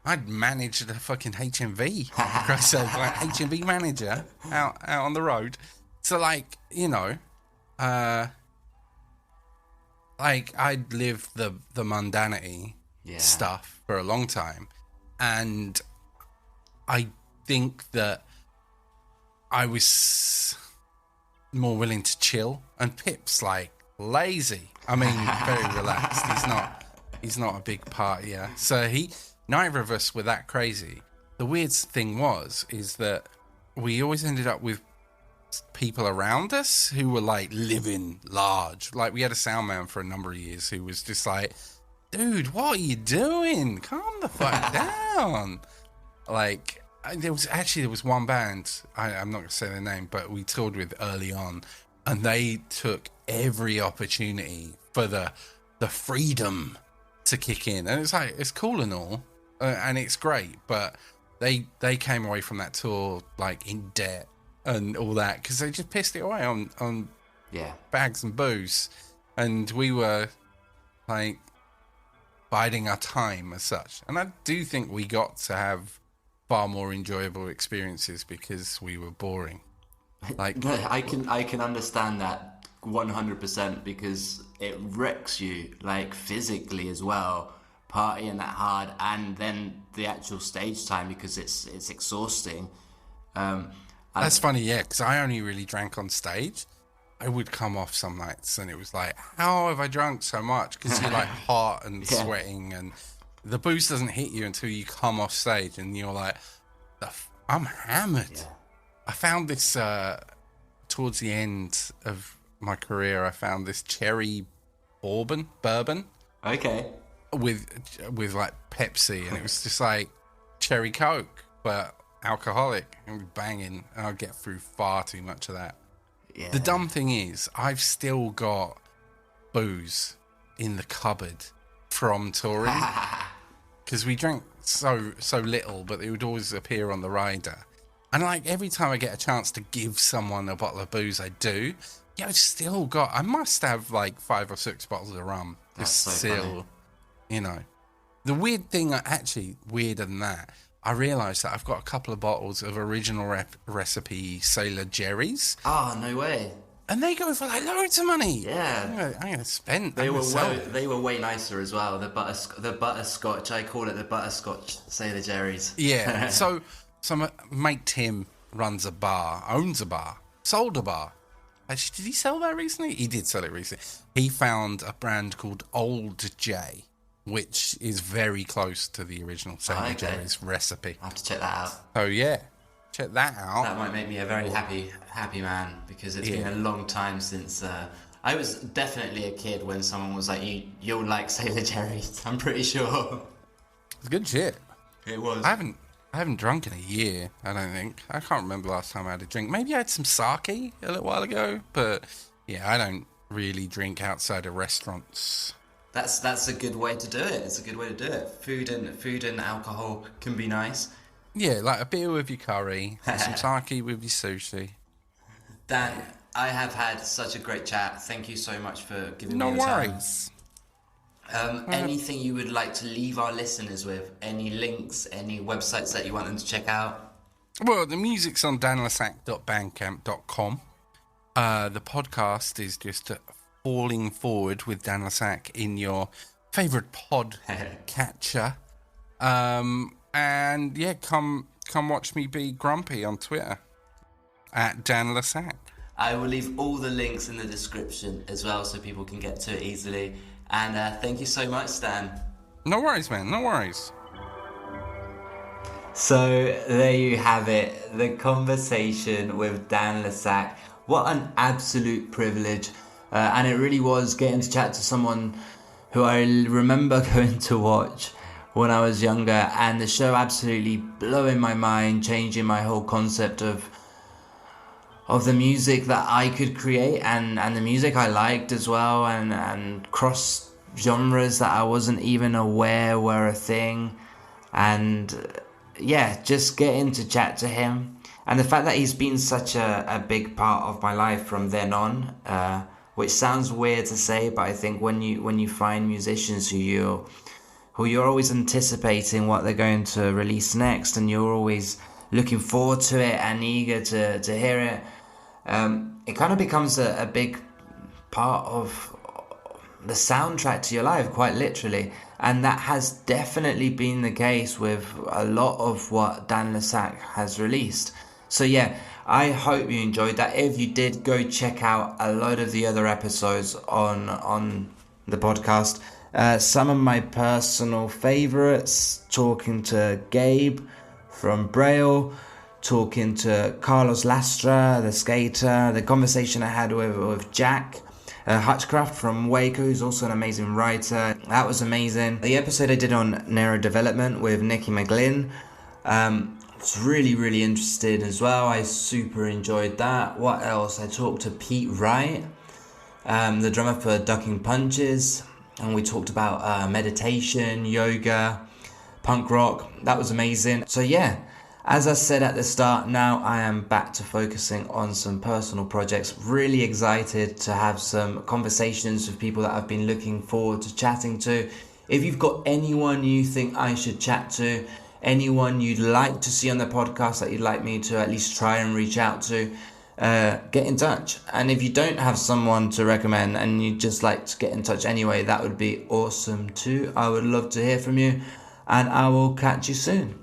I'd managed a fucking HMV. Christ, like HMV manager out on the road. So like, you know, like I'd lived the mundanity stuff for a long time, And I think that I was more willing to chill, and Pip's like lazy. I mean, very relaxed. He's not a big partier. So neither of us were that crazy. The weird thing is that we always ended up with people around us who were like living large. Like, we had a sound man for a number of years who was just like, dude, what are you doing? Calm the fuck down. Like, there was one band, I'm not going to say their name, but we toured with early on, and they took every opportunity for the freedom to kick in. And it's like, it's cool and all, and it's great, but they came away from that tour like in debt and all that, because they just pissed it away on bags and booze, and we were like biding our time as such. And I do think we got to have far more enjoyable experiences because we were boring. Like, I can understand that 100%, because it wrecks you, like, physically as well, partying that hard, and then the actual stage time, because it's exhausting. That's funny, yeah, because I only really drank on stage. I would come off some nights and it was like, how have I drunk so much? Because you're like hot and sweating, and the booze doesn't hit you until you come off stage, and you're like, I'm hammered. Yeah. I found this towards the end of my career. I found this cherry bourbon. Okay. With like Pepsi, and it was just like cherry Coke, but alcoholic, and banging. And I'd get through far too much of that. Yeah. The dumb thing is, I've still got booze in the cupboard from touring, because we drank so little, but it would always appear on the rider. And like, every time I get a chance to give someone a bottle of booze, I do. Yeah, I must have like 5 or 6 bottles of rum. That's so funny. You know. The weird thing, actually, weirder than that, I realised that I've got a couple of bottles of original recipe Sailor Jerry's. Oh, no way. And they go for like loads of money. Yeah. I'm gonna spend. They were way nicer as well. The butterscotch, I call it the butterscotch Sailor Jerry's. Yeah. So my mate Tim owns a bar, sold a bar. Actually, did he sell that recently? He did sell it recently. He found a brand called Old J, which is very close to the original Sailor Jerry's recipe. I have to check that out. Oh yeah, check that out. That might make me a very happy man, because it's been a long time since I was definitely a kid when someone was like, you'll like Sailor Jerry's. I'm pretty sure. It's good shit. It was. I haven't drunk in a year, I don't think. I can't remember the last time I had a drink. Maybe I had some sake a little while ago, but yeah, I don't really drink outside of restaurants. That's a good way to do it. It's a good way to do it. Food and alcohol can be nice. Yeah, like a beer with your curry, some sake with your sushi. Dan, I have had such a great chat. Thank you so much for giving me your time. No worries. Anything you would like to leave our listeners with? Any links, any websites that you want them to check out? Well, the music's on danlesac.bandcamp.com. The podcast is just Falling Forward with Dan Le Sac in your favourite pod catcher. And yeah, come watch me be grumpy on Twitter at Dan Le Sac. I will leave all the links in the description as well, so people can get to it easily. And thank you so much, Stan. No worries, man. No worries. So there you have it, the conversation with Dan Le Sac. What an absolute privilege. And it really was getting to chat to someone who I remember going to watch when I was younger, and the show absolutely blowing my mind, changing my whole concept of the music that I could create, and the music I liked as well, and cross genres that I wasn't even aware were a thing. And yeah, just getting to chat to him, and the fact that he's been such a big part of my life from then on, which sounds weird to say, but I think when you find musicians who you're always anticipating what they're going to release next, and you're always looking forward to it and eager to hear it, it kind of becomes a big part of the soundtrack to your life, quite literally. And that has definitely been the case with a lot of what Dan Le Sac has released. So yeah, I hope you enjoyed that. If you did, go check out a load of the other episodes on the podcast. Some of my personal favourites, talking to Gabe from Braille, talking to Carlos Lastra, the skater, the conversation I had with Jack Hutchcraft from Waco, who's also an amazing writer. That was amazing. The episode I did on neurodevelopment with Nikki McGlynn, was really, really interested as well. I super enjoyed that. What else? I talked to Pete Wright, the drummer for Ducking Punches, and we talked about meditation, yoga, punk rock. That was amazing. So yeah, as I said at the start, now I am back to focusing on some personal projects. Really excited to have some conversations with people that I've been looking forward to chatting to. If you've got anyone you think I should chat to, anyone you'd like to see on the podcast that you'd like me to at least try and reach out to, get in touch. And if you don't have someone to recommend and you'd just like to get in touch anyway, that would be awesome too. I would love to hear from you, and I will catch you soon.